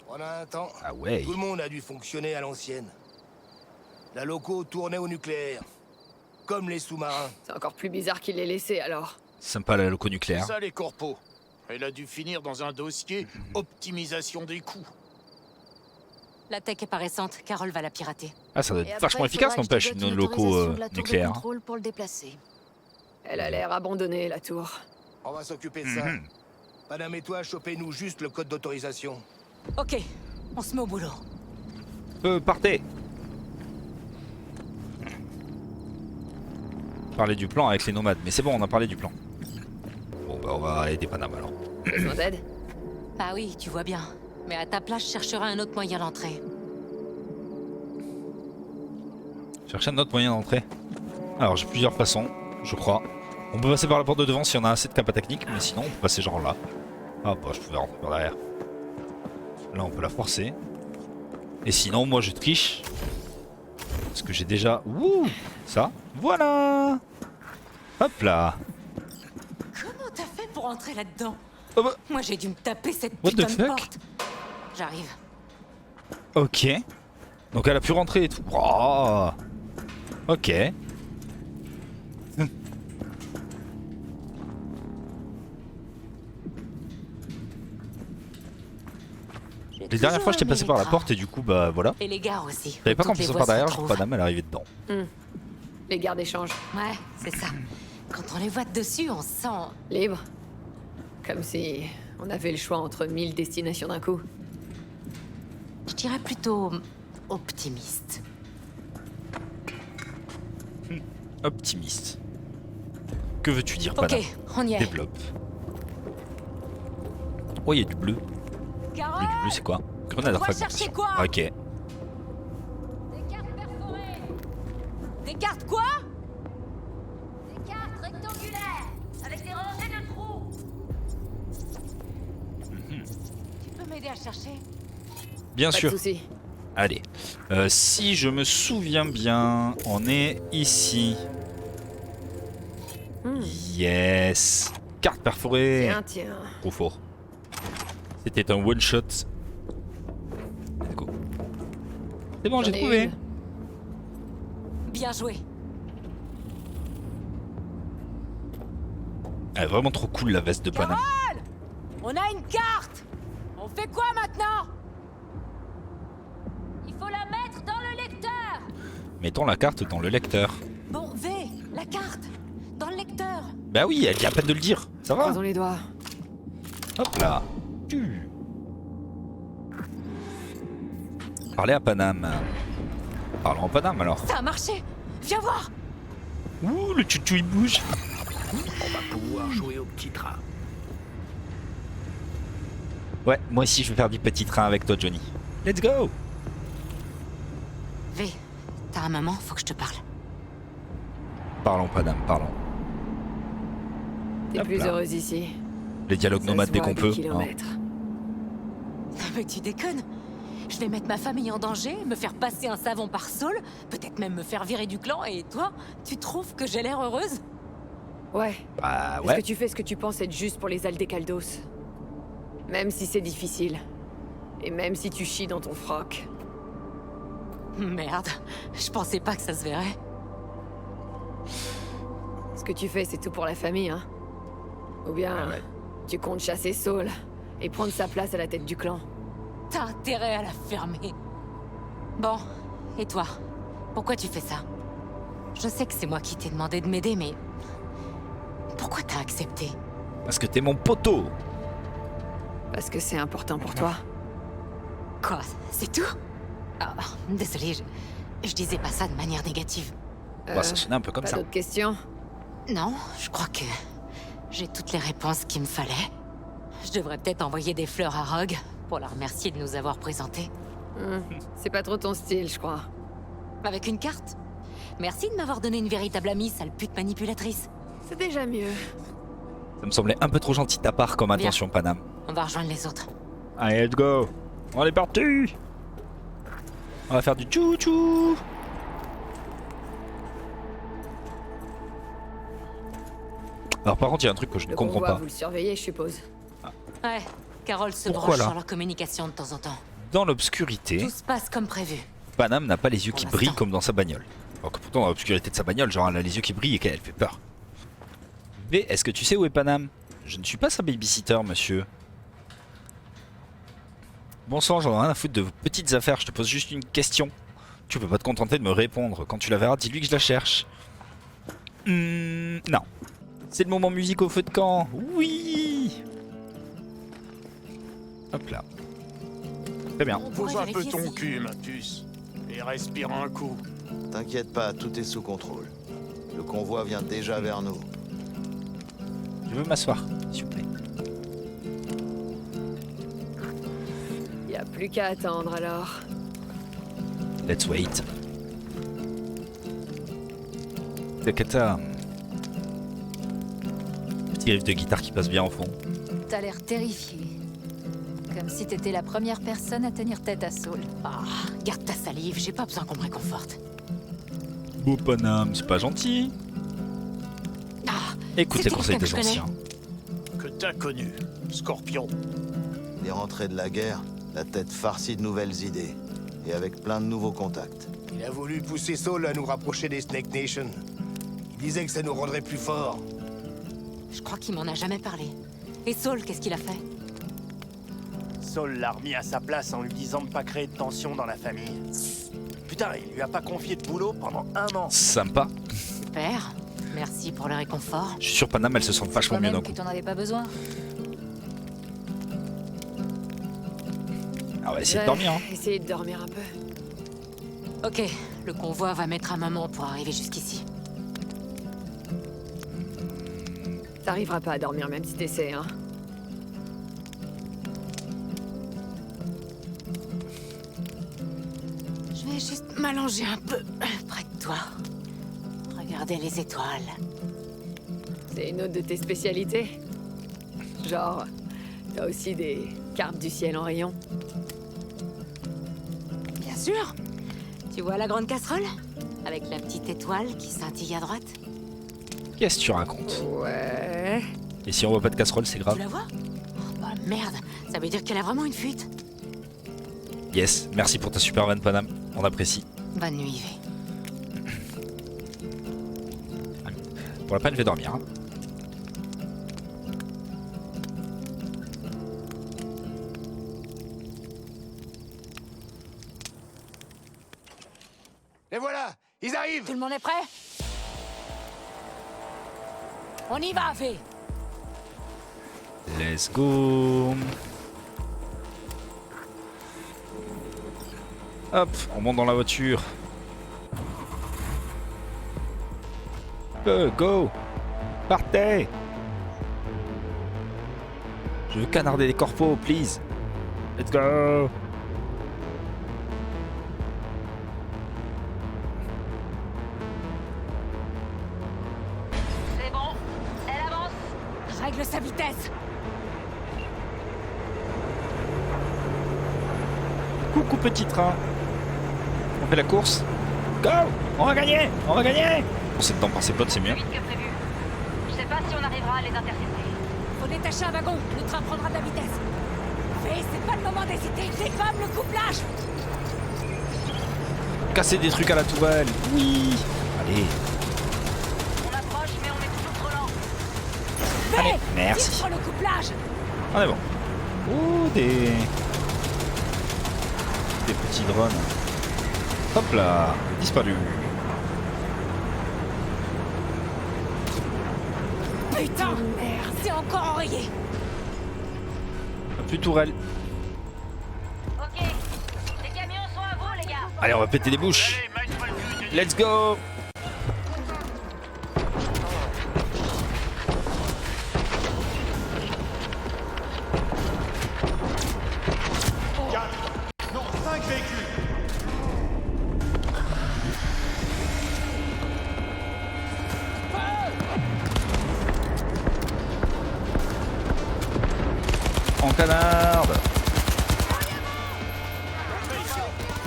G: On a un temps.
A: Ah ouais.
G: Tout le monde a dû fonctionner à l'ancienne. La loco tournait au nucléaire. Comme les sous-marins.
C: C'est encore plus bizarre qu'il l'ait laissé alors.
A: Sympa la loco
E: C'est
A: nucléaire.
E: ça, les corpos. Elle a dû finir dans un dossier optimisation des coûts.
B: La tech est pas récente, Carole va la pirater.
A: Ah, ça doit
D: Et
A: être
D: après,
A: vachement
D: il
A: efficace
D: faudra que
A: n'empêche
D: je te dote
A: une
D: d'une
A: loco
D: autorisation de la tour de
A: nucléaire.
D: contrôle pour le déplacer.
C: Elle a l'air abandonnée, la tour.
G: On va s'occuper de ça.
A: Mhm.
G: Madame et toi, chopez-nous juste le code d'autorisation.
B: Ok, on se met au boulot.
A: Partez. Parler du plan avec les nomades, mais c'est bon, on a parlé du plan. Bon bah on va aider Panam alors.
C: Besoin d'aide?
B: Bah oui, tu vois bien. Mais à ta place, je chercherai un autre moyen d'entrer.
A: Chercher un autre moyen d'entrer. Alors j'ai plusieurs façons, je crois. On peut passer par la porte de devant si on a assez de capa technique, mais sinon on peut passer genre là. Ah bah je pouvais rentrer par derrière. Là on peut la forcer. Et sinon moi je triche. Parce que j'ai déjà... Ouh, ça. Voilà. Hop là.
B: Comment t'as fait pour entrer là-dedans?
A: Oh bah,
B: Moi, j'ai dû me taper cette
A: What the
B: putain de
A: fuck?
B: porte. J'arrive.
A: ok. Donc elle a pu rentrer et tout. Oh. Ok. Les dernières fois, j'étais passé par la porte et du coup, bah voilà.
B: Et les gars aussi.
A: J'avais pas
B: Toutes
A: compris
B: les
A: ça
B: voies
A: par
B: se
A: derrière, je
B: retrouvent.
A: crois que Madame elle arrivait dedans.
C: Les gardes échangent.
B: Ouais, c'est ça. Quand on les voit de dessus, on se sent...
C: Libre. Comme si on avait le choix entre 1000 destinations d'un coup.
B: Je dirais plutôt optimiste.
A: Optimiste. Que veux-tu dire,
B: Ok,
A: Panam?
B: on y est.
A: Développe. Oh, il y a du bleu.
B: Carole,
A: Le du bleu, c'est quoi? Grenade à
B: on va
A: fragmentation.
B: chercher quoi?
A: Ok.
D: Des cartes perforées.
B: Des cartes quoi?
D: Des cartes rectangulaires, avec des rangées de trous.
B: Tu peux m'aider à chercher?
A: Bien
C: Pas
A: sûr.
C: de soucis.
A: Allez. Si je me souviens bien, on est ici. Yes. Carte perforée.
C: Tiens.
A: Trop fort. C'était un one shot. Let's go. C'est bon, j'ai
C: J'en ai
A: trouvé.
C: une.
B: Bien joué.
A: Elle est vraiment trop cool la veste de Panam.
B: On a une carte. On fait quoi maintenant?
D: Il faut la mettre dans le lecteur.
A: Mettons la carte dans le lecteur.
B: Bon, V, la carte. Dans le lecteur.
A: Bah oui, elle vient à peine de le dire. Ça va?
C: Croisons les doigts.
A: Hop là. Parlez à Panam. Parlons à Panam alors.
B: Ça a marché. Viens voir.
A: Ouh, le chouchou il bouge.
H: On va pouvoir jouer au petit train.
A: Ouais, moi aussi je vais faire du petit train avec toi, Johnny. Let's go.
B: V, t'as un moment, faut que je te parle.
A: Parlons, Panam, parlons.
C: T'es
A: Hop
C: plus
A: là.
C: heureuse ici.
A: Les dialogues
C: Ça
A: nomades
C: se
A: dès
C: voit à
A: qu'on
C: des
A: peut.
C: kilomètres.
B: Mais tu déconnes. Je vais mettre ma famille en danger, me faire passer un savon par Saul, peut-être même me faire virer du clan, et toi, tu trouves que j'ai l'air heureuse?
C: Ouais.
A: Bah
C: Est-ce
A: ouais.
C: que tu fais ce que tu penses être juste pour les Aldecaldos? Même si c'est difficile. Et même si tu chies dans ton froc.
B: Merde, je pensais pas que ça se verrait.
C: Ce que tu fais, c'est tout pour la famille, hein? Ou bien, tu comptes chasser Saul et prendre sa place à la tête du clan?
B: T'as intérêt à la fermer. Bon, et toi? Pourquoi tu fais ça? Je sais que c'est moi qui t'ai demandé de m'aider, mais... Pourquoi t'as accepté?
A: Parce que t'es mon poteau.
C: Parce que c'est important pour toi.
B: Quoi? C'est tout? Ah, désolé, je disais pas ça de manière négative.
A: Bah, ça sonnait un peu comme
C: Pas
A: ça.
C: d'autres questions?
B: Non, je crois que j'ai toutes les réponses qu'il me fallait. Je devrais peut-être envoyer des fleurs à Rogue pour la remercier de nous avoir présentés.
C: C'est pas trop ton style, je crois.
B: Avec une carte? Merci de m'avoir donné une véritable amie, sale pute manipulatrice.
C: C'est déjà mieux.
A: Ça me semblait un peu trop gentil de ta part comme
B: Bien.
A: attention, Panam.
B: On va rejoindre les autres.
A: Allez, let's go. On est parti. On va faire du chouchou. Alors par contre, il y a un truc que je ne
C: Le
A: comprends
C: convoi,
A: pas.
C: vous le surveillez, je suppose.
B: Ouais, Carole se
A: Pourquoi,
B: branche
A: là
B: sur leur communication de temps en temps.
A: Dans l'obscurité,
B: Tout se passe comme prévu.
A: Panam n'a pas les yeux
B: Pour
A: qui
B: l'instant.
A: brillent comme dans sa bagnole. Alors que pourtant, dans l'obscurité de sa bagnole, genre elle a les yeux qui brillent et qu'elle fait peur. Mais est-ce que tu sais où est Panam? Je ne suis pas sa babysitter, monsieur. Bon sang, j'en ai rien à foutre de vos petites affaires, je te pose juste une question. Tu peux pas te contenter de me répondre. Quand tu la verras, dis-lui que je la cherche. Non. C'est le moment musique au feu de camp. Oui. Hop là. Très bien.
B: On pourrait
E: Pose un peu
B: vérifier
E: ton
B: si-
E: cul, Mactus. Et respire un coup.
I: T'inquiète pas, tout est sous contrôle. Le convoi vient déjà vers nous.
A: Je veux m'asseoir, s'il vous plaît.
C: Y a plus qu'à attendre alors.
A: Let's wait. Takata. Petit riff de guitare qui passe bien en fond.
D: T'as l'air terrifié. Comme si t'étais la première personne à tenir tête à Saul.
B: Ah, garde ta salive, j'ai pas besoin qu'on me réconforte.
A: Beau Panam, c'est pas gentil.
B: Ah,
A: Écoute
B: c'est
A: les conseils
B: quelqu'un
A: des
B: que je
A: anciens.
E: Que t'as connu, Scorpion.
I: Il est rentré de la guerre, la tête farcie de nouvelles idées. Et avec plein de nouveaux contacts.
G: Il a voulu pousser Saul à nous rapprocher des Snake Nation. Il disait que ça nous rendrait plus forts.
B: Je crois qu'il m'en a jamais parlé. Et Saul, qu'est-ce qu'il a fait?
J: Saul l'a remis à sa place en lui disant de pas créer de tension dans la famille. Putain, il lui a pas confié de boulot pendant 1 an.
A: Sympa.
B: Super. Merci pour le réconfort.
A: Je suis sûr Panam, elle se sent vachement mieux d'un
D: Toi-même
A: coup.
D: que t'en avais pas besoin.
A: Ah, on va essayer de dormir, hein.
C: Essayez de dormir un peu.
B: Ok, le convoi va mettre un moment pour arriver jusqu'ici.
C: T'arriveras pas à dormir même si t'essaies, hein.
B: Je vais juste m'allonger un peu près de toi. Regarder les étoiles.
C: C'est une autre de tes spécialités? Genre, t'as aussi des cartes du ciel en rayon?
B: Bien sûr. Tu vois la grande casserole? Avec la petite étoile qui scintille à droite?
A: Qu'est-ce que tu racontes?
C: Ouais...
A: Et si on voit pas de casserole, c'est grave.
B: Tu la vois? Oh bah merde, ça veut dire qu'elle a vraiment une fuite.
A: Yes, merci pour ta super vanne Panam, on apprécie.
B: Bonne nuit, Ivy.
A: Pour la peine, je vais dormir. Hein.
G: Et voilà, ils arrivent.
D: Tout le monde est prêt? On y va, V.
A: Let's go. Hop, on monte dans la voiture. Go. Partez. Je veux canarder les corpos, please. Let's go.
D: C'est bon, elle avance. Règle sa vitesse.
A: Coucou petit train. On fait la course. Go. On va gagner. On sait dedans par ses potes, c'est mieux.
D: Vite que prévu. Je sais pas si on arrivera à les intercepter. Faut détacher un wagon. Le train prendra de la vitesse. V, c'est pas le moment d'hésiter. Dégomme le couplage.
A: Casser des trucs à la tourelle. Oui. Allez.
D: On approche, mais on est toujours trop lent.
A: Allez,
D: V,
A: merci.
D: tire sur le couplage.
A: On est bon. Oh, des petits drones. Hop là, disparu.
D: Putain, merde, c'est encore enrayé.
A: Plus de tourelle.
D: Ok, les camions sont à vous, les gars.
A: Allez, on va péter des bouches. Let's go.
E: Non, 5 véhicules.
A: En canarde.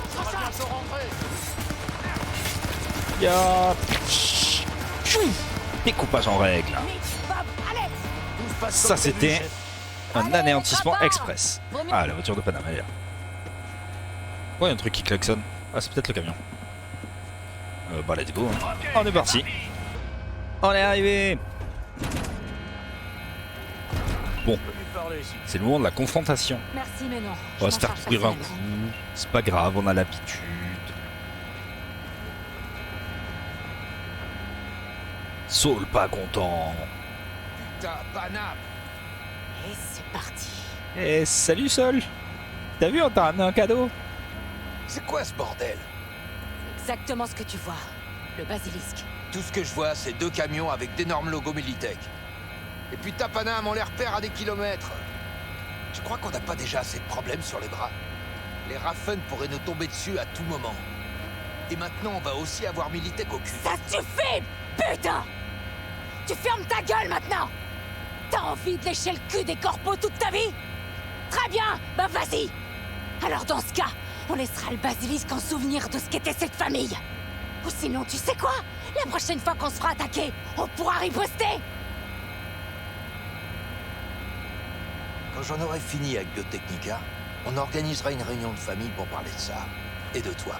E: Ça va bientôt rentrer.
A: Ya. Découpage en règle. Ça, c'était un anéantissement express. Ah, la voiture de Panama, elle est là. Ouais, y a un truc qui klaxonne. Ah, c'est peut-être le camion. Bah, let's go. Hein. On est parti. On est arrivé. Bon, c'est le moment de la confrontation.
D: Merci, mais non.
A: On va se faire courir un coup. C'est pas grave, on a l'habitude. Saul pas content.
G: Putain, Panam.
B: Et c'est parti.
A: Eh, salut Sol. T'as vu, on t'a ramené un cadeau.
F: C'est quoi ce bordel?
B: Exactement ce que tu vois. Le basilisque.
F: Tout ce que je vois, c'est 2 camions avec d'énormes logos Militech. Et puis Tapanam, on les repère à des kilomètres. Je crois qu'on n'a pas déjà assez de problèmes sur les bras. Les Raffen pourraient nous tomber dessus à tout moment. Et maintenant, on va aussi avoir Militech au cul.
D: Ça suffit, putain! Tu fermes ta gueule maintenant! T'as envie de lécher le cul des corpos toute ta vie? Très bien, bah vas-y! Alors dans ce cas, on laissera le basilisque en souvenir de ce qu'était cette famille. Ou sinon, tu sais quoi? La prochaine fois qu'on se fera attaquer, on pourra riposter!
F: Quand j'en aurai fini avec Biotechnica, on organisera une réunion de famille pour parler de ça. Et de toi.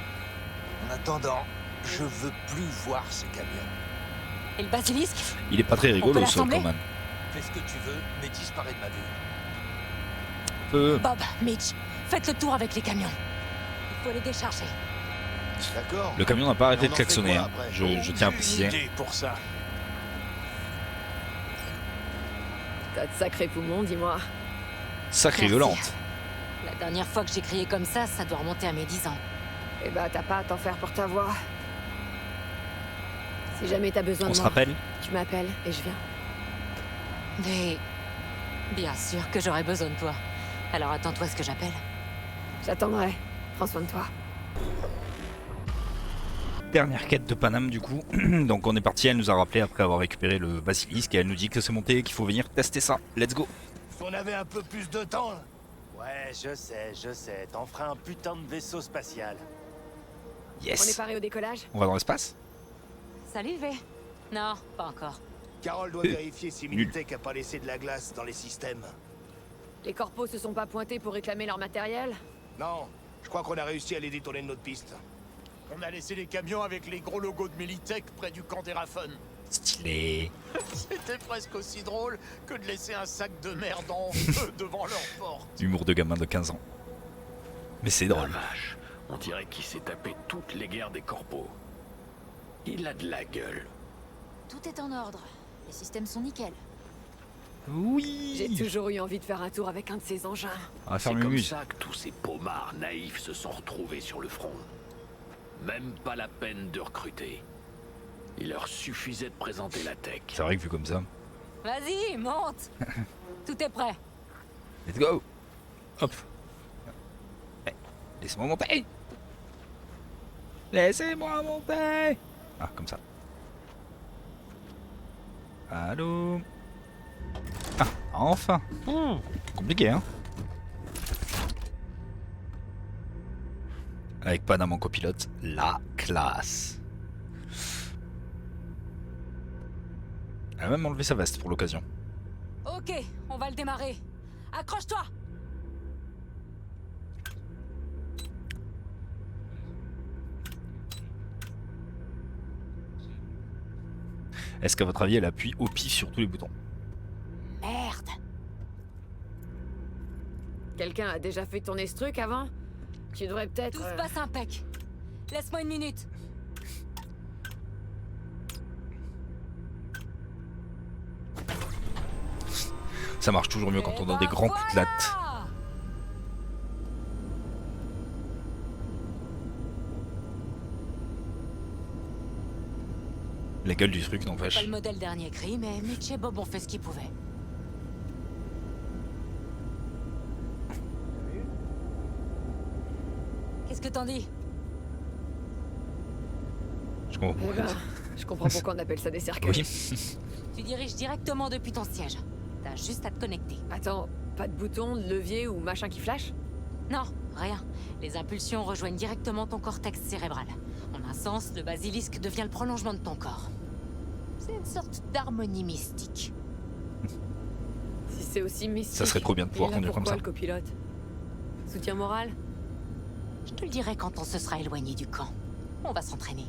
F: En attendant, je veux plus voir ces camions.
B: Et le basilisque?
A: Il est pas très
B: On
A: rigolo,
B: peut
A: Sol,
B: l'assembler
A: quand même.
F: Fais ce que tu veux, mais disparais de ma vue.
B: Bob, Mitch, faites le tour avec les camions. Il faut les décharger.
G: D'accord.
A: Le camion n'a pas arrêté
G: On
A: de
G: en fait
A: klaxonner,
G: quoi
A: hein.
G: après
A: Je tiens à
E: Une
A: préciser.
E: idée pour ça.
C: T'as de sacrés poumons, dis-moi.
A: Sacrée
B: Merci.
A: violente.
B: La dernière fois que j'ai crié comme ça doit remonter à mes 10 ans.
C: Eh bah, t'as pas à t'en faire pour ta voix. Si jamais t'as besoin
A: On
C: de
A: se
C: moi,
A: rappelle?
C: tu m'appelles et je viens.
B: Mais... bien sûr que j'aurai besoin de toi. Alors attends-toi ce que j'appelle.
C: J'attendrai. Prends soin de toi.
A: Dernière quête de Paname du coup. Donc on est parti, elle nous a rappelé après avoir récupéré le basilisque et elle nous dit que c'est monté, qu'il faut venir tester ça. Let's go.
G: Si on avait un peu plus de temps, là.
J: Ouais, je sais. T'en feras un putain de vaisseau spatial.
C: On est
A: Yes.
C: paré au décollage?
A: On va dans l'espace?
B: Salut, V. Non, pas encore.
G: Carole doit vérifier si Militech a pas laissé de la glace dans les systèmes.
C: Les corpos se sont pas pointés pour réclamer leur matériel?
G: Non, je crois qu'on a réussi à les détourner de notre piste.
E: On a laissé les camions avec les gros logos de Militech près du camp des Raffen.
A: Stylé.
E: C'était presque aussi drôle que de laisser un sac de merde en feu devant leur porte.
A: Humour de gamin de 15 ans. Mais c'est
H: La
A: drôle.
H: vache, on dirait qu'il s'est tapé toutes les guerres des corpos. Il a de la gueule.
D: Tout est en ordre. Les systèmes sont nickel.
A: Oui.
C: J'ai toujours eu envie de faire un tour avec un de ces engins.
A: On va faire
H: C'est comme
A: mumuse.
H: ça que tous ces pommards naïfs se sont retrouvés sur le front. Même pas la peine de recruter. Il leur suffisait de présenter la tech.
A: C'est vrai que vu comme ça.
B: Vas-y, monte. Tout est prêt.
A: Let's go. Hop. Eh, laissez-moi monter. Laissez-moi monter. Ah, comme ça. Allô. Ah, enfin. Compliqué, hein. Avec Paname en copilote, la classe. Elle a même enlevé sa veste pour l'occasion.
B: Ok, on va le démarrer. Accroche-toi.
A: Est-ce qu'à votre avis, elle appuie au pif sur tous les boutons?
B: Merde.
C: Quelqu'un a déjà fait tourner ce truc avant? Tu devrais peut-être...
B: Tout se passe impec. Laisse-moi une minute.
A: Ça marche toujours mieux quand on donne des grands coups de latte.
B: Voilà.
A: La gueule du truc
B: Pas
A: n'empêche.
B: le modèle dernier cri, mais Mitch et Bob ont fait ce qu'ils pouvaient. Qu'est-ce que t'en dis?
A: Je comprends
C: Eh
A: pourquoi.
C: ben, je comprends pourquoi on appelle ça des cercueils.
A: Oui.
B: Tu diriges directement depuis ton siège. T'as juste à te connecter.
C: Attends, pas de bouton, de levier ou machin qui flash?
B: Non, rien. Les impulsions rejoignent directement ton cortex cérébral. En un sens, le basilisque devient le prolongement de ton corps. C'est une sorte d'harmonie mystique.
C: Si c'est aussi mystique...
A: Ça serait trop bien de pouvoir
C: il est là
A: conduire comme
C: pourquoi,
A: ça.
C: le copilote? Soutien moral?
B: Je te le dirai quand on se sera éloigné du camp. On va s'entraîner.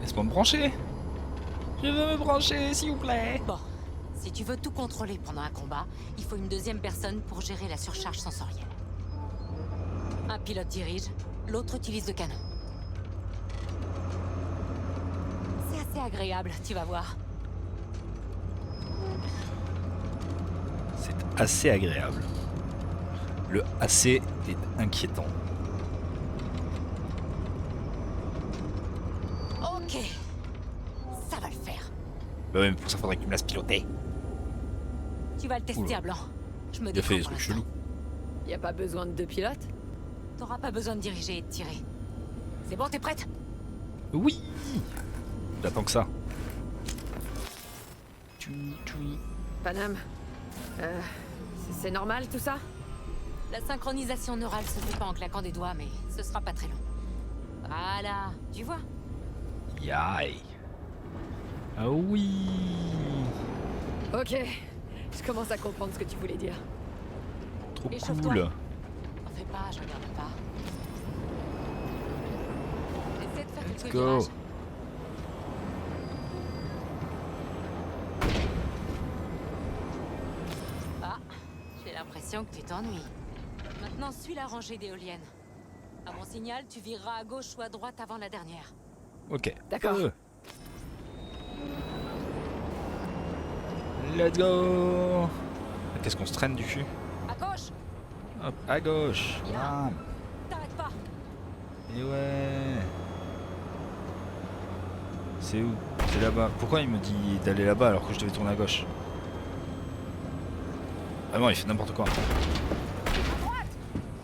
A: Laisse-moi me brancher. Je veux me brancher, s'il vous plaît.
B: Bon, si tu veux tout contrôler pendant un combat, il faut une deuxième personne pour gérer la surcharge sensorielle. Un pilote dirige, l'autre utilise le canon. C'est assez agréable, tu vas voir.
A: C'est assez agréable. Le assez est inquiétant.
B: Ok, ça va le faire.
A: Bah ouais, mais pour ça, faudrait que tu me laisses piloter.
B: Tu vas le tester
A: Oula.
B: à blanc. Je me
A: Il a fait des
B: défends
A: trucs
B: pour l'instant.
A: chelous.
C: Y a pas besoin de deux pilotes?
B: T'auras pas besoin de diriger et de tirer. C'est bon, t'es prête?
A: Oui. J'attends que ça.
C: Paname, c'est normal tout ça?
B: La synchronisation neurale se fait pas en claquant des doigts, mais ce sera pas très long. Voilà, tu vois?
A: Yaï. Ah oui.
C: Ok, je commence à comprendre ce que tu voulais dire.
A: Trop
B: Échauffe-toi.
A: cool.
B: T'en fais pas, je regarde pas. Essaie de faire
A: Let's
B: quelques
A: go.
B: virages. Ah, j'ai l'impression que tu t'ennuies. Maintenant, suis la rangée d'éoliennes. À mon signal, tu vireras à gauche ou à droite avant la dernière.
A: Ok.
C: D'accord.
A: Let's go. Qu'est-ce qu'on se traîne du cul?
B: À gauche.
A: Hop, à gauche.
B: Bien.
A: Bam.
B: T'arrêtes pas.
A: Et ouais. C'est où? C'est là-bas. Pourquoi il me dit d'aller là-bas alors que je devais tourner à gauche? Ah non, il fait n'importe quoi.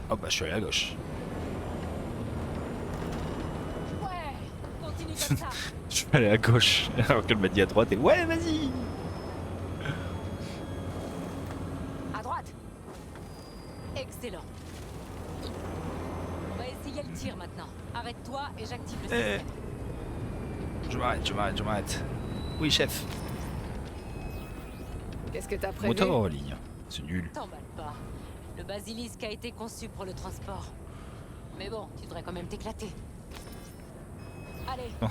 A: Oh bah je suis allé à gauche.
B: Ouais. Continue comme ça.
A: Je suis allé à gauche alors qu'elle m'a dit à droite et ouais vas-y.
B: À droite. Excellent. On va essayer le tir maintenant. Arrête-toi et j'active le
A: Eh.
B: système.
A: Je m'arrête. Oui chef.
C: Qu'est-ce que t'as prévu?
A: Moteur en ligne. C'est nul.
B: T'emballe pas. Le basilisque a été conçu pour le transport. Mais bon, tu devrais quand même t'éclater. Allez,
A: Oh.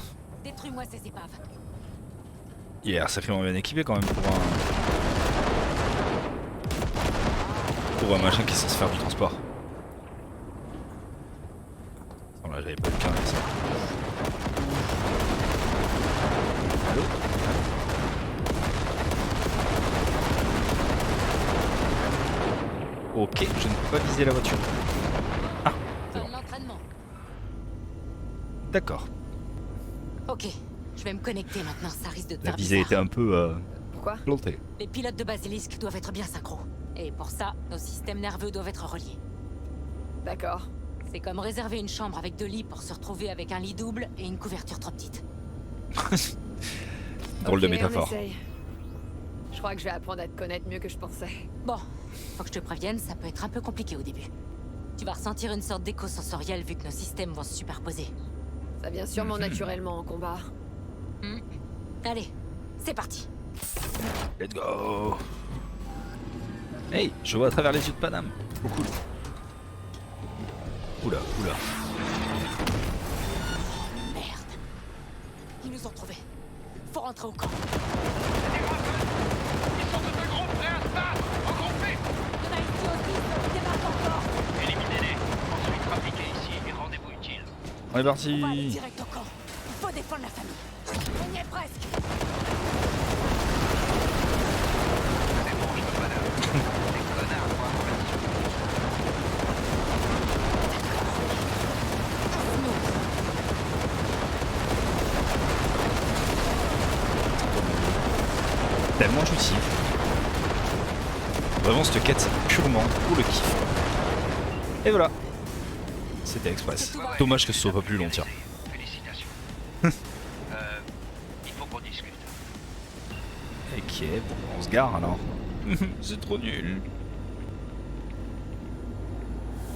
B: détruis-moi ces épaves.
A: Il a l'air sacrément bien équipé quand même pour un machin qui est censé faire du transport. Non, là j'avais pas le cas avec ça. Allô? Ok, je ne peux pas viser la voiture. Ah,
B: Fin de l'entraînement.
A: d'accord.
B: Ok, je vais me connecter maintenant, ça risque de te
A: La
B: faire
A: visée
B: bizarre.
A: était un peu
C: Pourquoi?
A: plantée.
B: Les pilotes de basilisque doivent être bien synchro. Et pour ça, nos systèmes nerveux doivent être reliés.
C: D'accord.
B: C'est comme réserver une chambre avec 2 lits pour se retrouver avec un lit double et une couverture trop petite.
A: Drôle de
C: Ok, on
A: métaphore.
C: essaye. Je crois que je vais apprendre à te connaître mieux que je pensais.
B: Bon, faut que je te prévienne, ça peut être un peu compliqué au début. Tu vas ressentir une sorte d'écho sensoriel vu que nos systèmes vont se superposer.
C: Ça vient sûrement naturellement en combat.
B: Allez, c'est parti.
A: Let's go. Hey, je vois à travers les yeux de Paname. Oh cool. Oula, oula.
B: Merde. Ils nous ont trouvés. Faut rentrer au camp.
K: Ils sont de deux groupes prêts à se battre. Regroupez.
B: Il y en a ici aussi, débarque encore.
K: Éliminez-les. Ensuite, trafiquez ici et rendez-vous utile.
A: On est
B: On va aller
A: parti.
B: direct au camp. Il faut défendre la famille. On y est presque.
K: C'est bon, je peux pas là. Des connards, quoi.
A: Tellement jouissif. Vraiment cette quête c'est purement pour le kiff. Et voilà. C'était express. Dommage que ce soit pas plus long, tiens.
K: Félicitations. Il faut qu'on discute.
A: Ok, bon, on se gare alors. C'est trop nul.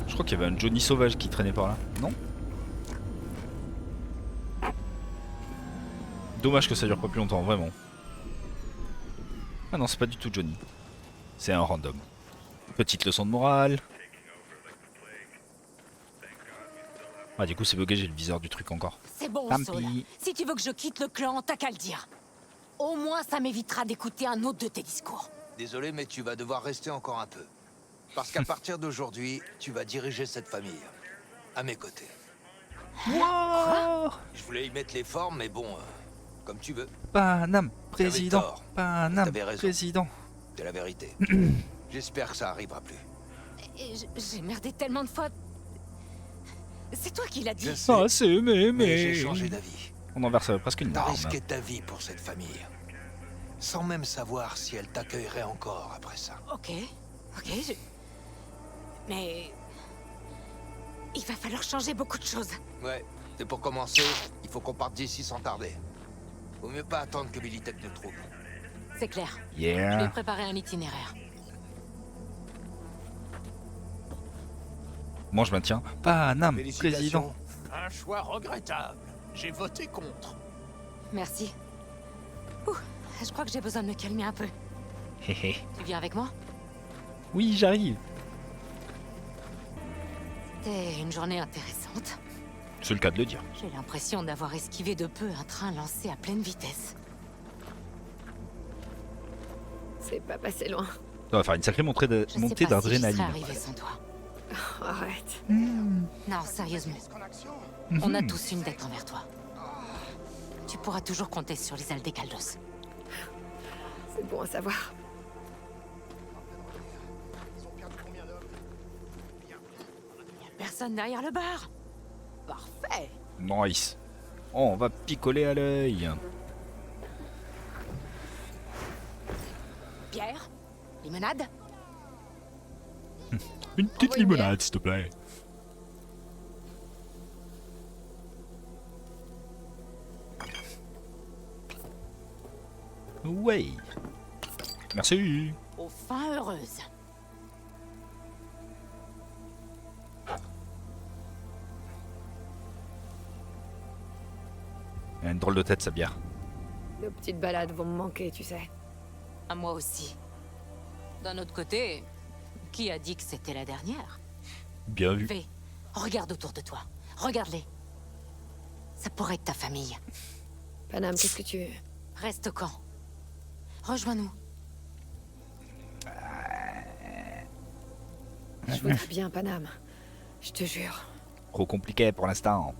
A: Je crois qu'il y avait un Johnny sauvage qui traînait par là. Non? Dommage que ça dure pas plus longtemps, vraiment. Ah non, c'est pas du tout Johnny. C'est un random. Petite leçon de morale. Ah du coup c'est bugué, j'ai le viseur du truc encore.
B: C'est bon,
A: Tant
B: Saul.
A: pis.
B: Si tu veux que je quitte le clan, t'as qu'à le dire. Au moins, ça m'évitera d'écouter un autre de tes discours.
F: Désolé, mais tu vas devoir rester encore un peu. Parce qu'à partir d'aujourd'hui, tu vas diriger cette famille. À mes côtés.
A: Wow.
F: Je voulais y mettre les formes, mais bon, comme tu veux.
A: Paname,
F: T'avais
A: président.
F: tort.
A: Paname,
F: T'avais raison.
A: président.
F: C'est la vérité. J'espère que ça arrivera plus.
B: Et j'ai merdé tellement de fois. C'est toi qui l'as dit.
F: Je sais,
A: Ah c'est
F: mais j'ai changé d'avis.
A: On en verse presque une
F: T'as
A: larme.
F: risqué ta vie pour cette famille. Sans même savoir si elle t'accueillerait encore après ça.
B: Ok, Mais... Il va falloir changer beaucoup de choses.
F: Ouais, et pour commencer, il faut qu'on parte d'ici sans tarder. Vaut mieux pas attendre que Militech nous trouve.
B: C'est clair. Je
A: Yeah.
B: vais préparer un itinéraire.
A: Moi je maintiens. Paname,
G: Félicitations.
A: président.
E: Un choix regrettable. J'ai voté contre.
B: Merci. Ouh, je crois que j'ai besoin de me calmer un peu.
A: Hé hé.
B: Tu viens avec moi?
A: Oui, j'arrive.
B: C'était une journée intéressante.
A: C'est le cas de le dire.
B: J'ai l'impression d'avoir esquivé de peu un train lancé à pleine vitesse.
C: C'est pas passé loin.
A: Ça va faire une sacrée montée
B: Je sais pas si j'y
A: d'adrénaline.
B: serais arrivé sans toi.
C: Arrête.
B: Non, sérieusement. On a tous une dette envers toi. Tu pourras toujours compter sur les Aldecaldos.
C: C'est bon à savoir.
B: Personne derrière le bar.
C: Parfait.
A: Nice. Oh, on va picoler à l'œil.
B: Pierre? Limonade?
A: Une petite limonade, s'il te plaît. Ouais. Merci.
B: Aux fins heureuses.
A: Elle a une drôle de tête, sa bière.
C: Nos petites balades vont me manquer, tu sais.
B: À moi aussi. D'un autre côté, qui a dit que c'était la dernière?
A: Bien vu.
B: V, regarde autour de toi. Regarde-les. Ça pourrait être ta famille.
C: Panam, qu'est-ce que tu...
B: Reste au camp. Rejoins-nous.
C: Je voudrais bien, Panam. Je te jure.
A: Trop compliqué pour l'instant.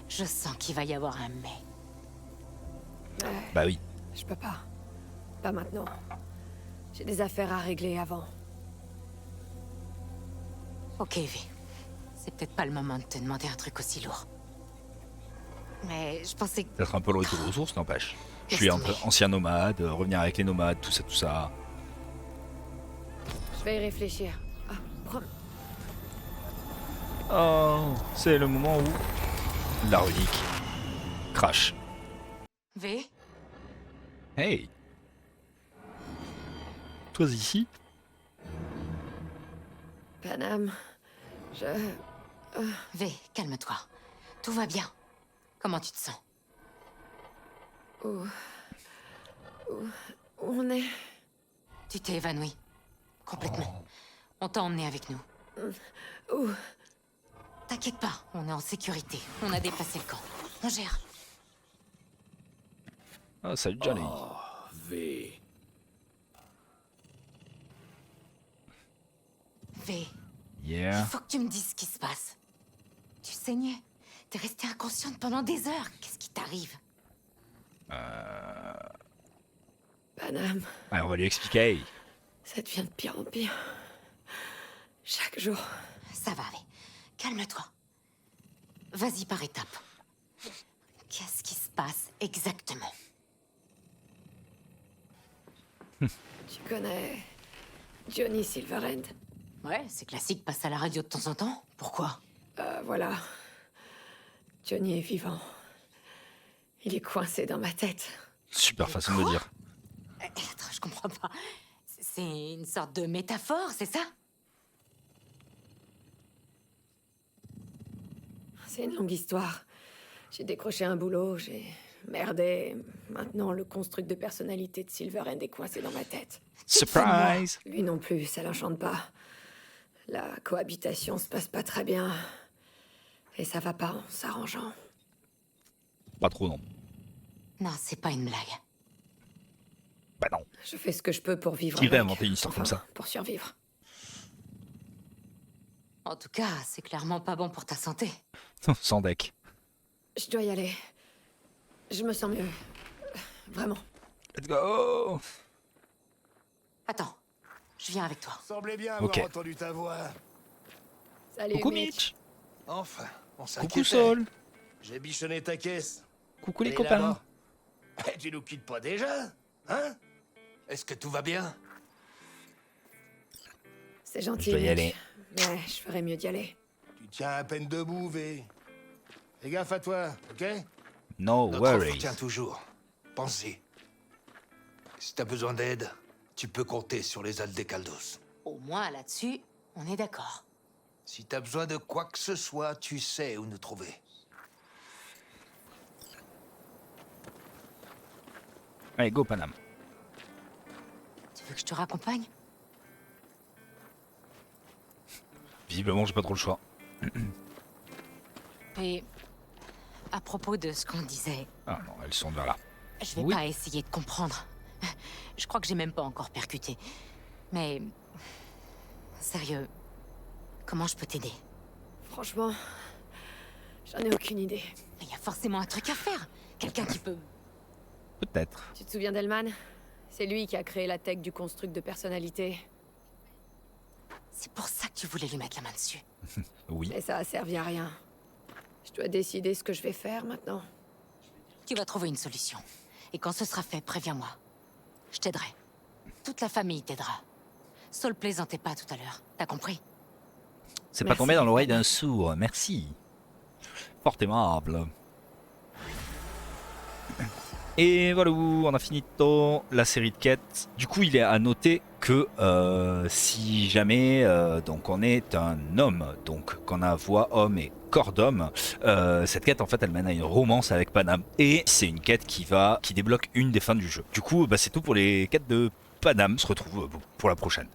B: Je sens qu'il va y avoir un mais.
A: Bah oui.
C: Je peux pas. Pas maintenant. J'ai des affaires à régler avant.
B: Ok, V. C'est peut-être pas le moment de te demander un truc aussi lourd. Mais je pensais que...
A: Peut-être un peu le retour aux sources, n'empêche. Je suis
B: Laisse
A: un peu
B: tomber.
A: ancien nomade, revenir avec les nomades, tout ça, tout ça.
C: Je vais y réfléchir. Ah,
A: Oh, c'est le moment où la relique crash.
B: V,
A: Hey. Toi ici?
C: Panam, je...
B: V, calme-toi. Tout va bien. Comment tu te sens?
C: Où on est...
B: Tu t'es évanoui. Complètement. On t'a emmené avec nous.
C: Où?
B: T'inquiète pas, on est en sécurité. On a déplacé le camp. On gère.
A: Ah, salut Johnny.
H: Oh, V.
B: V,
A: Yeah.
B: il faut que tu me dises ce qui se passe. Tu saignais. T'es restée inconsciente pendant des heures. Qu'est-ce qui t'arrive?
C: Panam,
A: Allez, on va lui expliquer.
C: ça devient de pire en pire. Chaque jour.
B: Ça va, V. Calme-toi. Vas-y par étapes. Qu'est-ce qui se passe exactement?
C: Tu connais... Johnny Silverhand?
B: Ouais, c'est classique, passe à la radio de temps en temps. Pourquoi?
C: Voilà. Johnny est vivant. Il est coincé dans ma tête.
A: Super façon de le dire.
B: Attends, je comprends pas. C'est une sorte de métaphore, c'est ça?
C: C'est une longue histoire. J'ai décroché un boulot, j'ai merdé. Maintenant, le construct de personnalité de Silverhand est coincé dans ma tête.
A: Surprise!
C: Lui non plus, ça l'enchante pas. La cohabitation se passe pas très bien. Et ça va pas en s'arrangeant.
A: Pas trop, non.
B: Non, c'est pas une blague.
A: Bah non.
C: Je fais ce que je peux pour vivre
A: Qui va
C: avec.
A: inventer une histoire comme ça?
C: Pour survivre.
B: En tout cas, c'est clairement pas bon pour ta santé.
A: Sans deck.
C: Je dois y aller. Je me sens mieux. Vraiment.
A: Let's go!
B: Attends, je viens avec toi.
G: Semblait bien avoir
A: Ok.
G: entendu ta voix.
C: Salut,
A: Coucou
C: Mitch.
A: Mitch!
F: Enfin, on
A: Coucou
F: s'inquiétait.
A: Sol!
G: J'ai bichonné ta caisse.
A: Coucou les
G: Et
A: copains!
G: là-bas. Eh, tu nous quittes pas déjà? Hein?
F: Est-ce que tout va bien?
C: C'est gentil,
A: Je dois y
C: Mitch.
A: aller.
C: Mais je ferais mieux d'y aller.
G: Tu tiens à peine debout, V. Fais gaffe à toi, ok?
A: No
F: Notre offre
A: worries.
F: tient toujours. Pense-y. Si t'as besoin d'aide, tu peux compter sur les Aldecaldos.
B: Au moins là-dessus, on est d'accord.
F: Si t'as besoin de quoi que ce soit, tu sais où nous trouver.
A: Allez, go Panam.
B: Tu veux que je te raccompagne?
A: Visiblement, j'ai pas trop le choix.
B: Et à propos de ce qu'on disait,
A: Ah non, elles sont vers là.
B: je vais
A: Oui.
B: pas essayer de comprendre. Je crois que j'ai même pas encore percuté. Mais... Sérieux, comment je peux t'aider?
C: Franchement, j'en ai aucune idée.
B: Il y a forcément un truc à faire. Quelqu'un qui peut...
A: Peut-être.
C: Tu te souviens d'Elman? C'est lui qui a créé la tech du construct de personnalité.
B: C'est pour ça que tu voulais lui mettre la main dessus.
A: Oui.
C: Mais ça a servi à rien. Je dois décider ce que je vais faire maintenant.
B: Tu vas trouver une solution. Et quand ce sera fait, préviens-moi. Je t'aiderai. Toute la famille t'aidera. Saul plaisantait pas tout à l'heure. T'as compris?
A: C'est pas
C: Merci.
A: tombé dans l'oreille d'un sourd. Merci. Fort aimable. Et voilà, on a fini la série de quêtes. Du coup, il est à noter que si jamais donc on est un homme, donc qu'on a voix homme et corps d'homme, cette quête en fait elle mène à une romance avec Panam. Et c'est une quête qui débloque une des fins du jeu. Du coup, bah, c'est tout pour les quêtes de Panam. On se retrouve pour la prochaine.